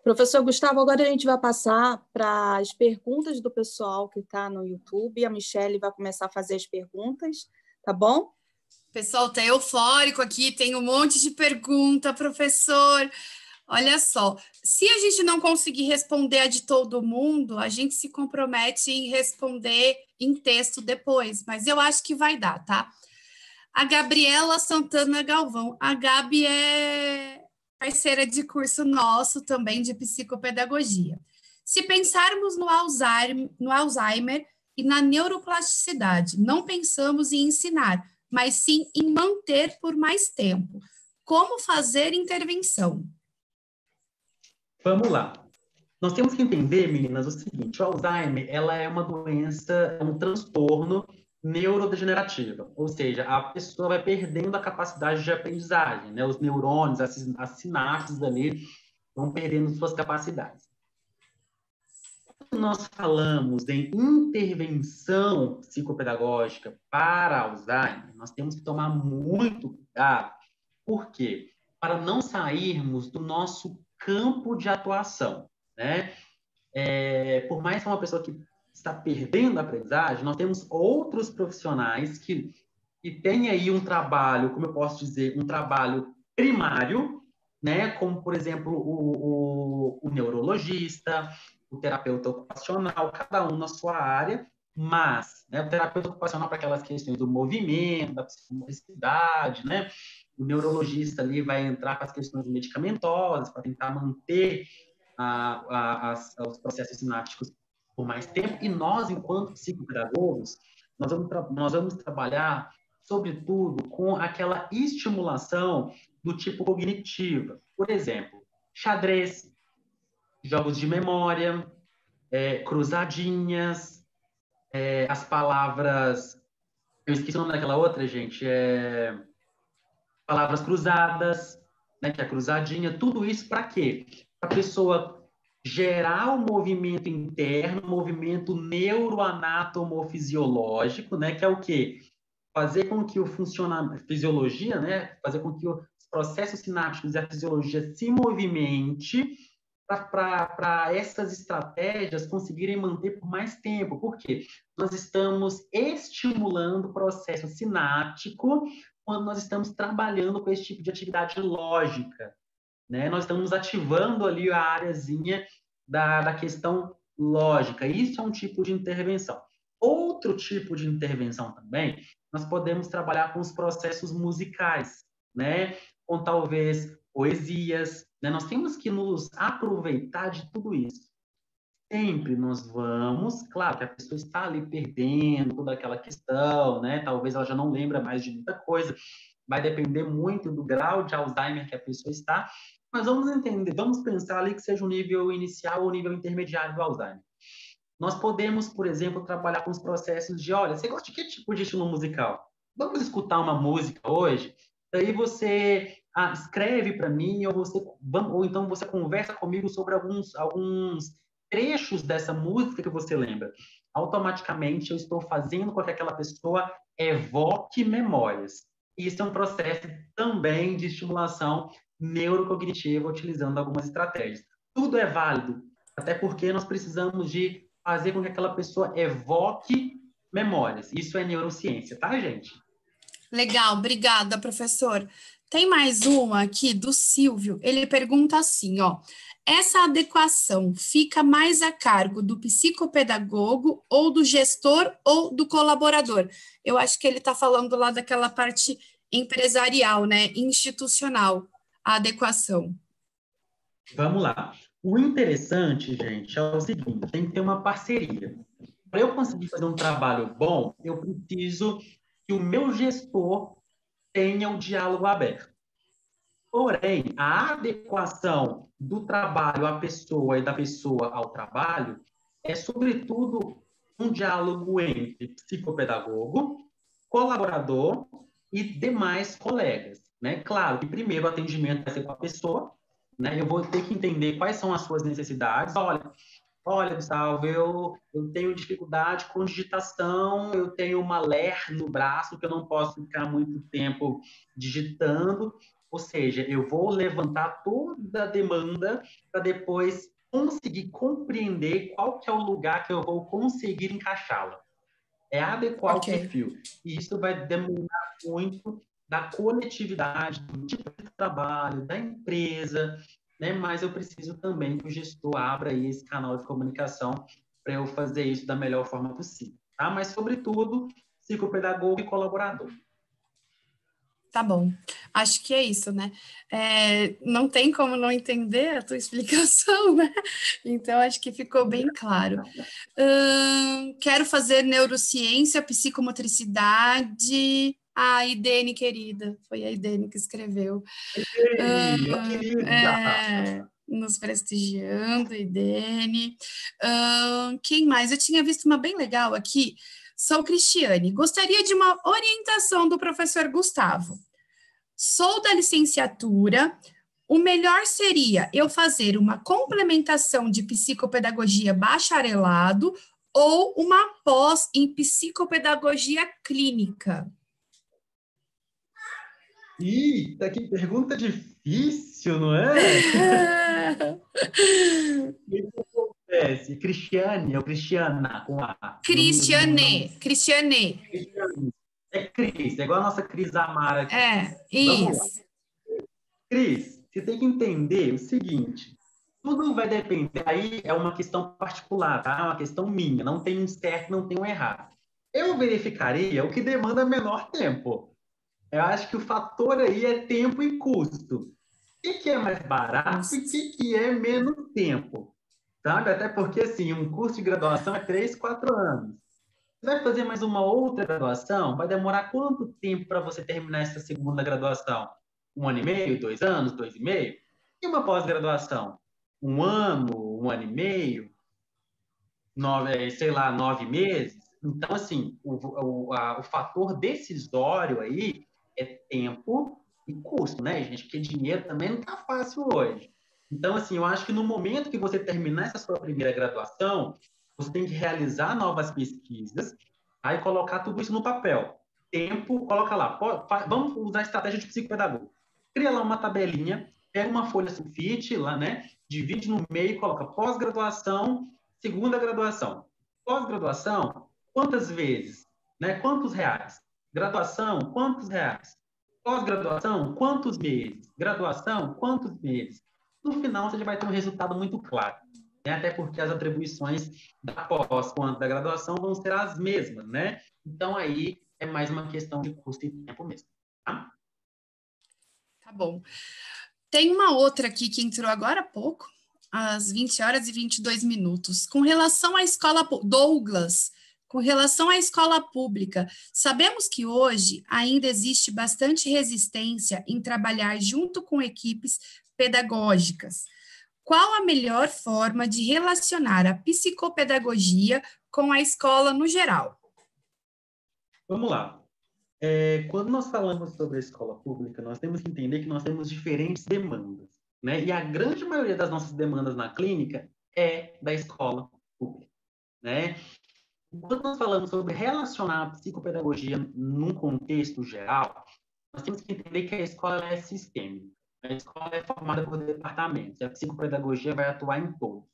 Professor Gustavo, agora a gente vai passar para as perguntas do pessoal que está no YouTube. A Michele vai começar a fazer as perguntas, tá bom? O pessoal está eufórico aqui, tem um monte de pergunta, professor. Olha só, se a gente não conseguir responder a de todo mundo, a gente se compromete em responder em texto depois, mas eu acho que vai dar, tá? A Gabriela Santana Galvão, a Gabi é parceira de curso nosso também de psicopedagogia. Se pensarmos no Alzheimer e na neuroplasticidade, não pensamos em ensinar, mas sim em manter por mais tempo. Como fazer intervenção? Vamos lá. Nós temos que entender, meninas, o seguinte: o Alzheimer, ela é uma doença, é um transtorno neurodegenerativa, ou seja, a pessoa vai perdendo a capacidade de aprendizagem, né? Os neurônios, as sinapses ali vão perdendo suas capacidades. Quando nós falamos em intervenção psicopedagógica para Alzheimer, nós temos que tomar muito cuidado. Por quê? Para não sairmos do nosso campo de atuação, né? Por mais que uma pessoa que está perdendo a aprendizagem, nós temos outros profissionais que têm aí um trabalho, como eu posso dizer, um trabalho primário, né? Como, por exemplo, o neurologista, o terapeuta ocupacional, cada um na sua área, mas, né, o terapeuta ocupacional para aquelas questões do movimento, da psicomotricidade, né? O neurologista ali vai entrar com as questões medicamentosas para tentar manter os processos sinápticos por mais tempo, e nós, enquanto psicopedagogos, nós vamos trabalhar, sobretudo, com aquela estimulação do tipo cognitiva. Por exemplo, xadrez, jogos de memória, cruzadinhas, as palavras... Eu esqueci o nome daquela outra, gente. Palavras cruzadas, né, que é a cruzadinha. Tudo isso para quê? Para a pessoa gerar um movimento interno, um movimento neuroanatomofisiológico, né, que é o quê? Fazer com que a fisiologia, né, fazer com que os processos sinápticos e a fisiologia se movimente para essas estratégias conseguirem manter por mais tempo. Por quê? Nós estamos estimulando o processo sináptico quando nós estamos trabalhando com esse tipo de atividade lógica, né? Nós estamos ativando ali a áreazinha da questão lógica. Isso é um tipo de intervenção. Outro tipo de intervenção também, nós podemos trabalhar com os processos musicais, né? Com talvez poesias, né? Nós temos que nos aproveitar de tudo isso. Sempre nós vamos, claro que a pessoa está ali perdendo toda aquela questão, né? Talvez ela já não lembra mais de muita coisa, vai depender muito do grau de Alzheimer que a pessoa está, mas vamos entender, vamos pensar ali que seja o nível inicial ou o nível intermediário do Alzheimer. Nós podemos, por exemplo, trabalhar com os processos de, olha, você gosta de que tipo de estilo musical? Vamos escutar uma música hoje? Daí você escreve para mim, ou então você conversa comigo sobre alguns trechos dessa música que você lembra. Automaticamente eu estou fazendo com que aquela pessoa evoque memórias. Isso é um processo também de estimulação neurocognitiva, utilizando algumas estratégias. Tudo é válido, até porque nós precisamos de fazer com que aquela pessoa evoque memórias. Isso é neurociência, tá, gente? Legal, obrigada, professor. Tem mais uma aqui do Silvio. Ele pergunta assim, ó: essa adequação fica mais a cargo do psicopedagogo ou do gestor ou do colaborador? Eu acho que ele está falando lá daquela parte empresarial, né, institucional, a adequação. Vamos lá. O interessante, gente, é o seguinte, tem que ter uma parceria. Para eu conseguir fazer um trabalho bom, eu preciso que o meu gestor tenha o diálogo aberto. Porém, a adequação do trabalho à pessoa e da pessoa ao trabalho é, sobretudo, um diálogo entre psicopedagogo, colaborador e demais colegas, né? Claro que primeiro o atendimento vai ser com a pessoa, né? Eu vou ter que entender quais são as suas necessidades. Olha, Gustavo, eu tenho dificuldade com digitação, eu tenho uma LER no braço que eu não posso ficar muito tempo digitando. Ou seja, eu vou levantar toda a demanda para depois conseguir compreender qual que é o lugar que eu vou conseguir encaixá-la. É adequar o perfil. E isso vai demorar muito da coletividade, do tipo de trabalho, da empresa, né? Mas eu preciso também que o gestor abra aí esse canal de comunicação para eu fazer isso da melhor forma possível, tá? Mas, sobretudo, psicopedagogo e colaborador. Tá bom, acho que é isso, né? Não tem como não entender a tua explicação, né? Então, acho que ficou bem claro. Quero fazer neurociência, psicomotricidade. A Idene, querida, foi a Idene que escreveu. Nos prestigiando, Idene. Quem mais? Eu tinha visto uma bem legal aqui. Sou Cristiane. Gostaria de uma orientação do professor Gustavo. Sou da licenciatura. O melhor seria eu fazer uma complementação de psicopedagogia bacharelado ou uma pós em psicopedagogia clínica. Eita, que pergunta difícil, não é? Cristiane ou Cristiana com A? Cristiane. É Cris, é igual a nossa Cris Amara aqui. Isso. Cris, você tem que entender o seguinte, tudo vai depender, aí é uma questão particular, tá? É uma questão minha, não tem um certo, não tem um errado. Eu verificaria o que demanda menor tempo. Eu acho que o fator aí é tempo e custo. O que é mais barato e o que é menos tempo? Sabe? Até porque, assim, um curso de graduação é 3, 4 anos. Você vai fazer mais uma outra graduação? Vai demorar quanto tempo para você terminar essa segunda graduação? 1 ano e meio, 2 anos, 2 e meio? E uma pós-graduação? 1 ano, 1 ano e meio, 9 meses? Então, assim, o fator decisório aí é tempo e custo, né, gente? Porque dinheiro também não está fácil hoje. Então, assim, eu acho que no momento que você terminar essa sua primeira graduação, você tem que realizar novas pesquisas, aí colocar tudo isso no papel. Tempo, coloca lá. Vamos usar a estratégia de psicopedagogo. Cria lá uma tabelinha, pega uma folha sulfite lá, né? Divide no meio e coloca pós-graduação, segunda graduação. Pós-graduação, quantas vezes? Né? Quantos reais? Graduação, quantos reais? Pós-graduação, quantos meses? Graduação, quantos meses? No final, você já vai ter um resultado muito claro. Né? Até porque as atribuições da pós quanto da graduação vão ser as mesmas, né? Então, aí é mais uma questão de custo e tempo mesmo. Tá? Tá bom. Tem uma outra aqui que entrou agora há pouco, às 20 horas e 22 minutos. Com relação à escola... Douglas, com relação à escola pública, sabemos que hoje ainda existe bastante resistência em trabalhar junto com equipes pedagógicas. Qual a melhor forma de relacionar a psicopedagogia com a escola no geral? Vamos lá. Quando nós falamos sobre a escola pública, nós temos que entender que nós temos diferentes demandas, né? E a grande maioria das nossas demandas na clínica é da escola pública, né? Quando nós falamos sobre relacionar a psicopedagogia num contexto geral, nós temos que entender que a escola é sistêmica. A escola é formada por departamentos, e a psicopedagogia vai atuar em todos.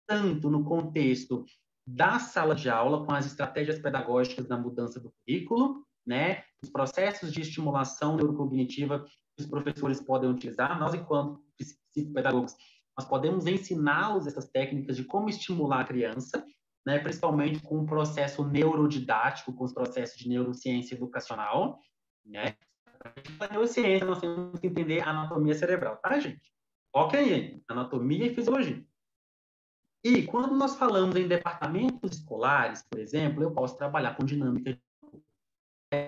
Tanto no contexto da sala de aula, com as estratégias pedagógicas da mudança do currículo, né? Os processos de estimulação neurocognitiva que os professores podem utilizar. Nós, enquanto psicopedagogos, nós podemos ensiná-los essas técnicas de como estimular a criança, né, principalmente com o processo neurodidático, com os processos de neurociência educacional, né? Na neurociência, nós temos que entender a anatomia cerebral, tá, gente? Ok, anatomia e fisiologia. E quando nós falamos em departamentos escolares, por exemplo, eu posso trabalhar com dinâmica,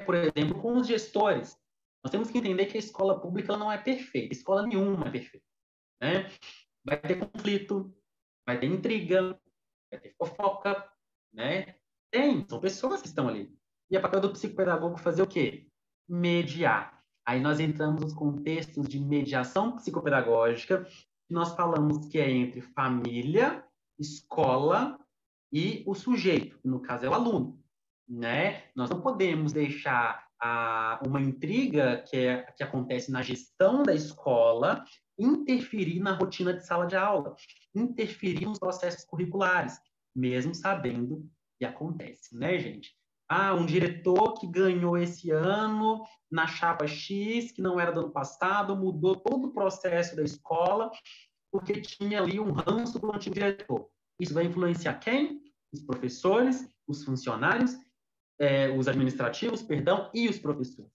por exemplo, com os gestores. Nós temos que entender que a escola pública não é perfeita, escola nenhuma é perfeita, né? Vai ter conflito, vai ter intriga, vai ter fofoca, né? São pessoas que estão ali. E é papel do psicopedagogo fazer o quê? Mediar. Aí nós entramos nos contextos de mediação psicopedagógica, que nós falamos que é entre família, escola e o sujeito, que no caso é o aluno, né? Nós não podemos deixar uma intriga que acontece na gestão da escola interferir na rotina de sala de aula, interferir nos processos curriculares, mesmo sabendo que acontece, né, gente? Um diretor que ganhou esse ano na chapa X, que não era do ano passado, mudou todo o processo da escola, porque tinha ali um ranço do antigo diretor. Isso vai influenciar quem? Os professores, os funcionários, os administrativos, perdão, e os professores.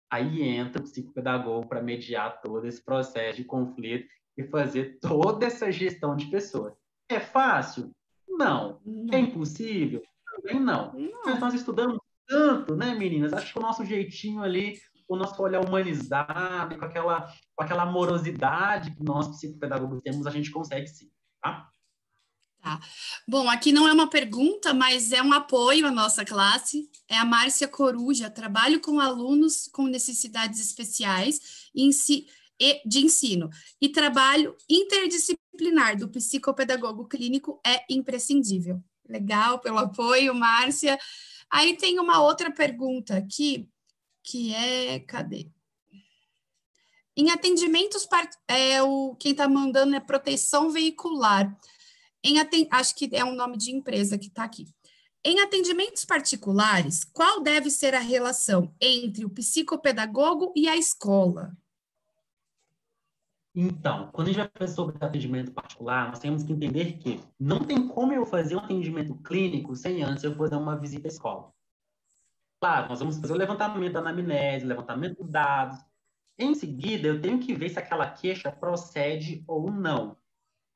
Aí entra o psicopedagogo para mediar todo esse processo de conflito e fazer toda essa gestão de pessoas. É fácil? Não. É impossível? Também não. Mas nós estudamos tanto, né, meninas? Acho que o nosso jeitinho ali, o nosso olhar humanizado, com aquela amorosidade que nós psicopedagogos temos, a gente consegue sim, tá? Tá. Bom, aqui não é uma pergunta, mas é um apoio à nossa classe. É a Márcia Coruja. Trabalho com alunos com necessidades especiais de ensino. E trabalho interdisciplinar do psicopedagogo clínico é imprescindível. Legal pelo apoio, Márcia. Aí tem uma outra pergunta aqui, que é... Cadê? Em atendimentos... quem está mandando é proteção veicular. Acho que é um nome de empresa que está aqui. Em atendimentos particulares, qual deve ser a relação entre o psicopedagogo e a escola? Então, quando a gente vai fazer sobre atendimento particular, nós temos que entender que não tem como eu fazer um atendimento clínico sem antes eu fazer uma visita à escola. Claro, nós vamos fazer o levantamento da anamnese, o levantamento dos dados. Em seguida, eu tenho que ver se aquela queixa procede ou não,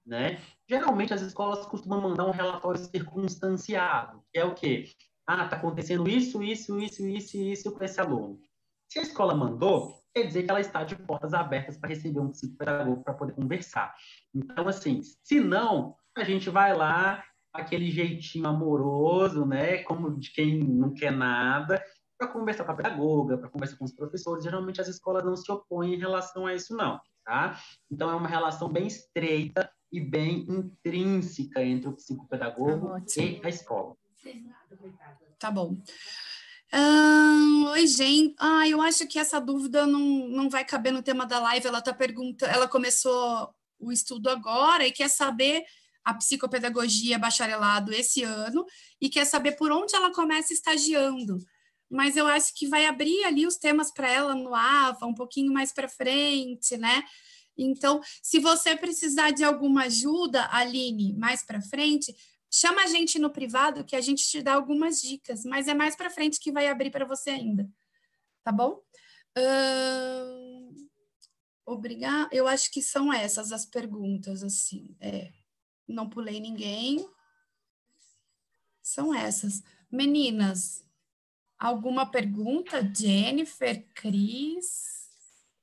né? Geralmente, as escolas costumam mandar um relatório circunstanciado, que é o quê? Ah, está acontecendo isso com esse aluno. Se a escola mandou, quer dizer que ela está de portas abertas para receber um psicopedagogo para poder conversar. Então, assim, se não, a gente vai lá, aquele jeitinho amoroso, né, como de quem não quer nada, para conversar com a pedagoga, para conversar com os professores. Geralmente as escolas não se opõem em relação a isso, não, tá? Então, é uma relação bem estreita e bem intrínseca entre o psicopedagogo e a escola. Tá bom. Oi, gente. Eu acho que essa dúvida não vai caber no tema da live. Ela tá perguntando, ela começou o estudo agora e quer saber a psicopedagogia bacharelado esse ano e quer saber por onde ela começa estagiando. Mas eu acho que vai abrir ali os temas para ela no AVA, um pouquinho mais para frente, né? Então, se você precisar de alguma ajuda, Aline, mais para frente, chama a gente no privado que a gente te dá algumas dicas, mas é mais para frente que vai abrir para você ainda, tá bom? Obrigada. Eu acho que são essas as perguntas, assim. Não pulei ninguém. São essas. Meninas, alguma pergunta? Jennifer, Cris,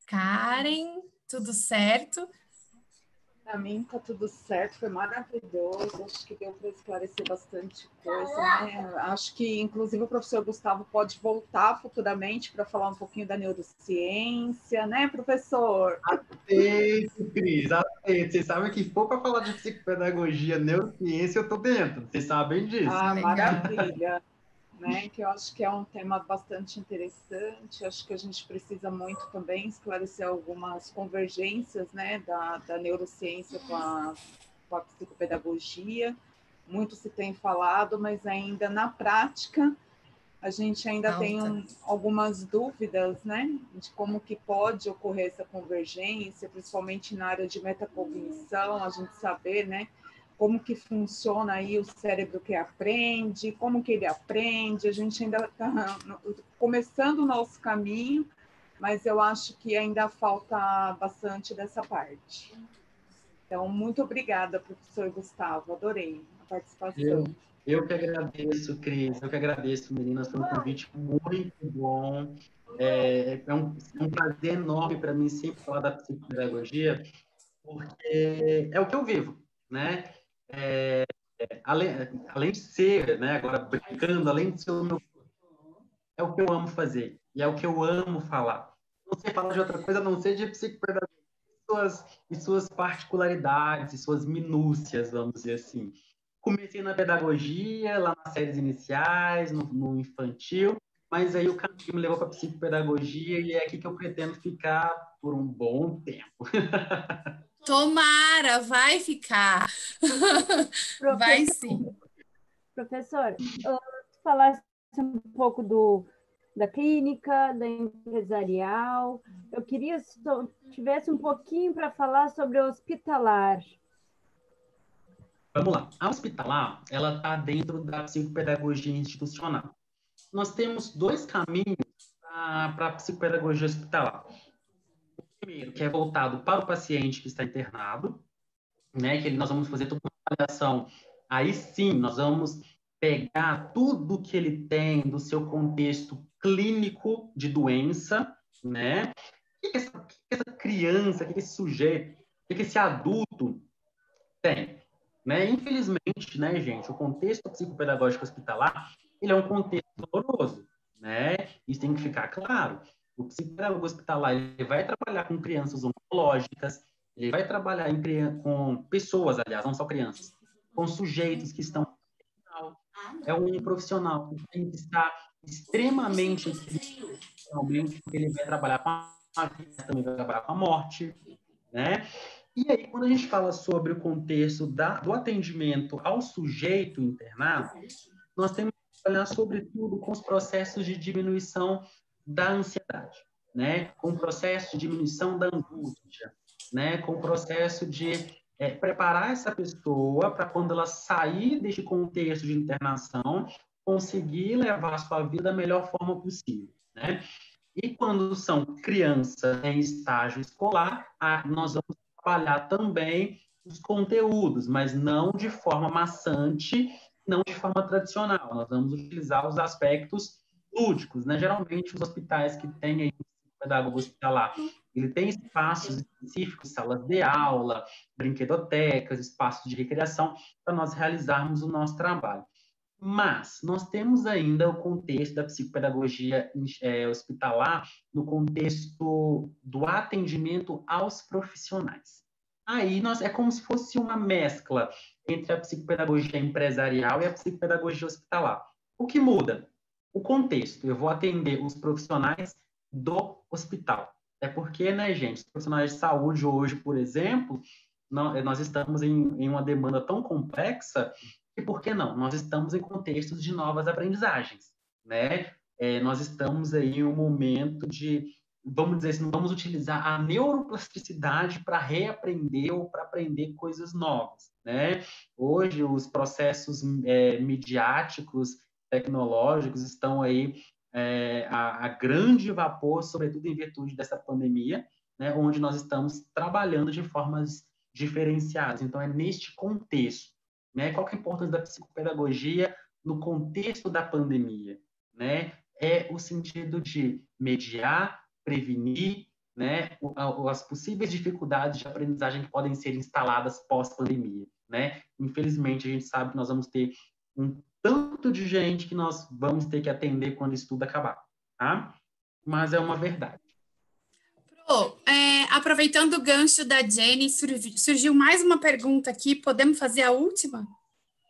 Karen, tudo certo? Para mim está tudo certo, foi maravilhoso, acho que deu para esclarecer bastante coisa, né? Acho que, inclusive, o professor Gustavo pode voltar futuramente para falar um pouquinho da neurociência, né, professor? Aceito, Cris, aceito. Vocês sabem que for para falar de psicopedagogia, neurociência, eu estou dentro. Vocês sabem disso. Ah, maravilha. Né, que eu acho que é um tema bastante interessante, acho que a gente precisa muito também esclarecer algumas convergências, né, da neurociência com a psicopedagogia. Muito se tem falado, mas ainda na prática a gente ainda tem algumas dúvidas, né, de como que pode ocorrer essa convergência, principalmente na área de metacognição, a gente saber, né, como que funciona aí o cérebro que aprende, como que ele aprende. A gente ainda está começando o nosso caminho, mas eu acho que ainda falta bastante dessa parte. Então, muito obrigada, professor Gustavo, adorei a participação. Eu que agradeço, Cris, eu que agradeço, meninas, foi um convite muito bom. É um prazer enorme para mim sempre falar da psicopedagogia, porque é o que eu vivo, né? Além de ser, né, agora brincando, além de ser o meu, é o que eu amo fazer e é o que eu amo falar. Não sei falar de outra coisa a não ser de psicopedagogia e suas particularidades, e suas minúcias, vamos dizer assim. Comecei na pedagogia, lá nas séries iniciais, no infantil, mas aí o caminho me levou para a psicopedagogia e é aqui que eu pretendo ficar por um bom tempo. Tomara, vai ficar. Vai sim. Professor, falasse um pouco da clínica, da empresarial. Eu queria que tivesse um pouquinho para falar sobre o hospitalar. Vamos lá. A hospitalar, ela está dentro da psicopedagogia institucional. Nós temos dois caminhos para a psicopedagogia hospitalar. O primeiro, que é voltado para o paciente que está internado, né, que nós vamos fazer toda uma avaliação. Aí sim, nós vamos pegar tudo que ele tem do seu contexto clínico de doença, né? O que essa criança, o que esse sujeito, o que esse adulto tem, né? Infelizmente, né, gente, o contexto psicopedagógico hospitalar, ele é um contexto doloroso, né? Isso tem que ficar claro. O psicopedagogo hospitalar, ele vai trabalhar com crianças oncológicas, ele vai trabalhar com pessoas, aliás, não só crianças, com sujeitos que estão... É um profissional que tem que estar extremamente equilibrado, porque ele vai trabalhar com a vida, também vai trabalhar com a morte, né? E aí, quando a gente fala sobre o contexto do atendimento ao sujeito internado, nós temos que olhar, sobretudo, com os processos de diminuição da ansiedade, né? Com o processo de diminuição da angústia, né? Com o processo de preparar essa pessoa para, quando ela sair deste contexto de internação, conseguir levar a sua vida da melhor forma possível, né? E quando são crianças em estágio escolar, nós vamos trabalhar também os conteúdos, mas não de forma maçante não de forma tradicional. Nós vamos utilizar os aspectos lúdicos, né? Geralmente, os hospitais que têm aí um pedagogo hospitalar, ele tem espaços específicos, salas de aula, brinquedotecas, espaços de recreação, para nós realizarmos o nosso trabalho. Mas nós temos ainda o contexto da psicopedagogia hospitalar no contexto do atendimento aos profissionais. Aí é como se fosse uma mescla entre a psicopedagogia empresarial e a psicopedagogia hospitalar. O que muda? O contexto. Eu vou atender os profissionais do hospital. É porque, né, gente, os profissionais de saúde hoje, por exemplo, nós estamos em uma demanda tão complexa e por que não? Nós estamos em contextos de novas aprendizagens, né? Nós estamos aí em um momento de, vamos dizer assim, vamos utilizar a neuroplasticidade para reaprender ou para aprender coisas novas, né? Hoje, os processos midiáticos, tecnológicos estão aí a grande vapor, sobretudo em virtude dessa pandemia, né? Onde nós estamos trabalhando de formas diferenciadas. Então, é neste contexto, né? Qual que é a importância da psicopedagogia no contexto da pandemia, né? É o sentido de mediar, prevenir, né, as possíveis dificuldades de aprendizagem que podem ser instaladas pós-pandemia, né? Infelizmente, a gente sabe que nós vamos ter um tanto de gente que nós vamos ter que atender quando isso tudo acabar, tá? Mas é uma verdade. Aproveitando o gancho da Jenny, surgiu mais uma pergunta aqui, podemos fazer a última?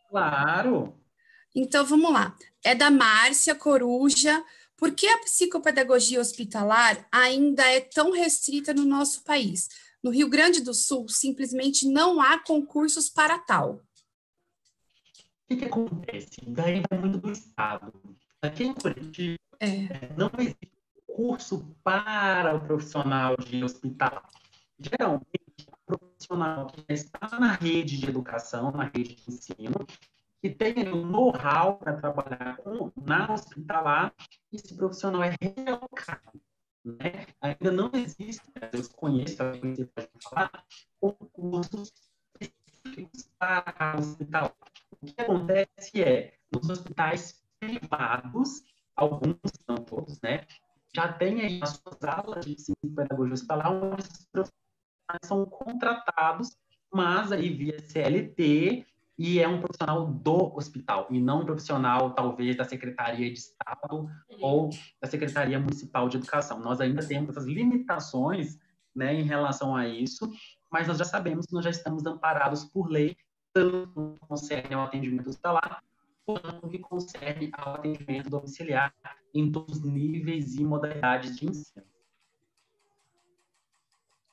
Claro! Então, vamos lá. É da Márcia Coruja. Por que a psicopedagogia hospitalar ainda é tão restrita no nosso país? No Rio Grande do Sul, simplesmente não há concursos para tal. O que acontece? Daí vai muito do Estado. Aqui em Curitiba, não existe curso para o profissional de hospital. Geralmente, o profissional que já está na rede de educação, na rede de ensino, que tem um know-how para trabalhar na hospitalar, esse profissional é realocado, né? Ainda não existe, eu conheço, pode falar, concursos específicos para o hospital. O que acontece nos hospitais privados, alguns, não todos, né? Já tem aí as suas aulas de psicopedagogia hospitalar, onde os profissionais são contratados, mas aí via CLT, e é um profissional do hospital, e não um profissional, talvez, da Secretaria de Estado ou da Secretaria Municipal de Educação. Nós ainda temos essas limitações, né, em relação a isso, mas nós já sabemos que nós já estamos amparados por lei, tanto no que concerne ao atendimento hospitalar, quanto no que concerne ao atendimento domiciliar, em todos os níveis e modalidades de ensino.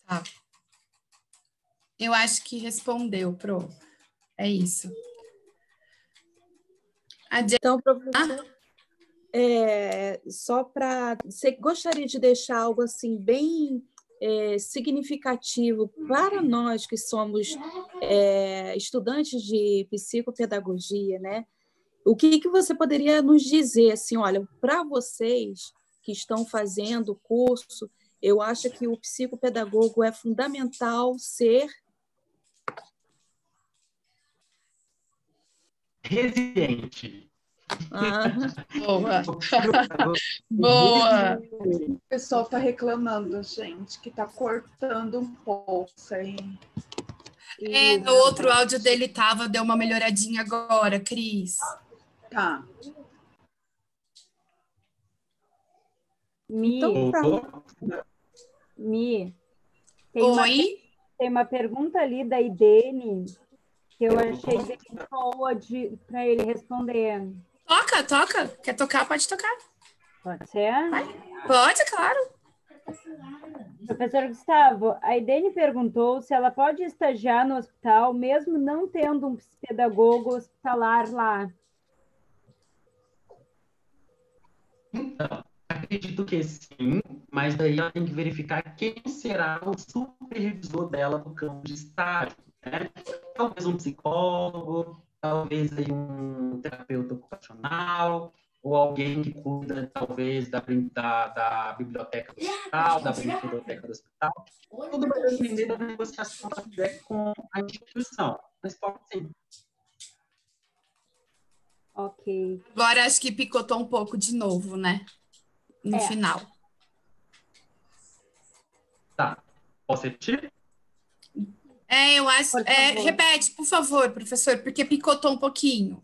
Tá. Eu acho que respondeu, Pro. É isso. Então, professor, só para... Você gostaria de deixar algo assim bem significativo para nós que somos estudantes de psicopedagogia, né? O que você poderia nos dizer, assim, olha, para vocês que estão fazendo o curso, eu acho que o psicopedagogo é fundamental ser... Resiliente. Boa. Boa. O pessoal está reclamando, gente, que está cortando um pouco isso aí. No outro áudio dele deu uma melhoradinha agora, Cris. Tá. Tem uma pergunta ali da Idene que eu achei bem boa para ele responder. Toca. Quer tocar? Pode tocar. Pode ser? Pode, claro. Professor Gustavo, a Idene perguntou se ela pode estagiar no hospital, mesmo não tendo um pedagogo hospitalar lá. Então, acredito que sim, mas daí ela tem que verificar quem será o supervisor dela no campo de estágio, né? Talvez um psicólogo, talvez aí um terapeuta ocupacional, ou alguém que cuida, talvez, da biblioteca do hospital, da biblioteca do hospital. Tudo vai depender da negociação que tiver com a instituição, mas pode sim. Ok. Agora acho que picotou um pouco de novo, né? No final. Tá. Posso repetir? Eu acho. Por favor. Repete, por favor, professor, porque picotou um pouquinho.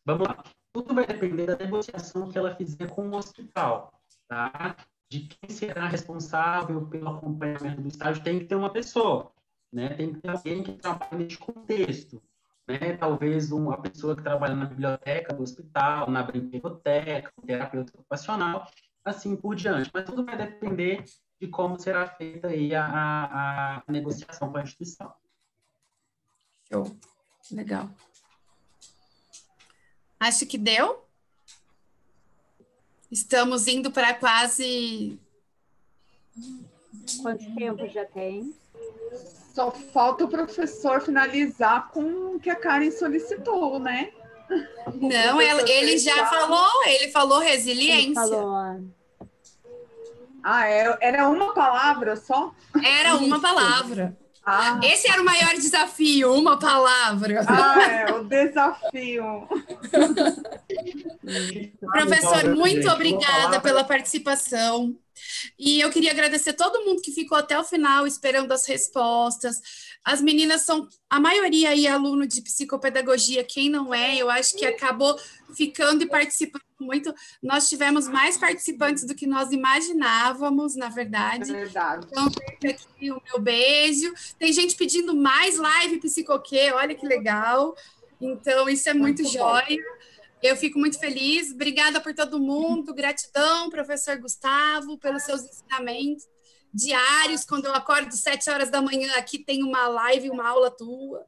Vamos lá. Tudo vai depender da negociação que ela fizer com o hospital, tá? De quem será responsável pelo acompanhamento do estágio, tem que ter uma pessoa, né? Tem que ter alguém que trabalhe nesse contexto, né? Talvez uma pessoa que trabalha na biblioteca do hospital, na brinquedoteca, um terapeuta ocupacional, assim por diante. Mas tudo vai depender de como será feita aí a negociação com a instituição. Show. Legal. Acho que deu. Estamos indo para quase... Quanto tempo já tem? Só falta o professor finalizar com o que a Karen solicitou, né? Não, ele já falou, ele falou resiliência. Ele falou. Era uma palavra só? Era uma palavra. Ah, Esse era o maior desafio, uma palavra. o desafio. Professor, muito obrigada pela participação. E eu queria agradecer todo mundo que ficou até o final esperando as respostas. As meninas são, a maioria aí é aluno de psicopedagogia, quem não é, eu acho que acabou ficando e participando muito. Nós tivemos mais participantes do que nós imaginávamos, na verdade. É verdade. Então, fica aqui o meu beijo. Tem gente pedindo mais live psicoquê, olha que legal. Então, isso é muito joia. Eu fico muito feliz. Obrigada por todo mundo. Gratidão, professor Gustavo, pelos seus ensinamentos diários. Quando eu acordo às 7 horas da manhã, aqui tem uma live, uma aula tua.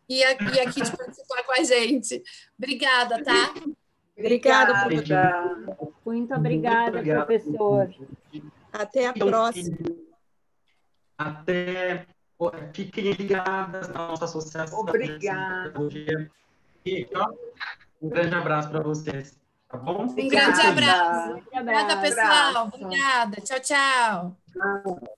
E aqui de participar com a gente. Obrigada, tá? Obrigada, professor. Muito obrigada, professor. Até a próxima. Até. Fiquem ligadas na nossa associação. Obrigada. E, ó, um grande abraço para vocês, tá bom? Um grande abraço. Obrigada, pessoal. Obrigada. Tchau, tchau.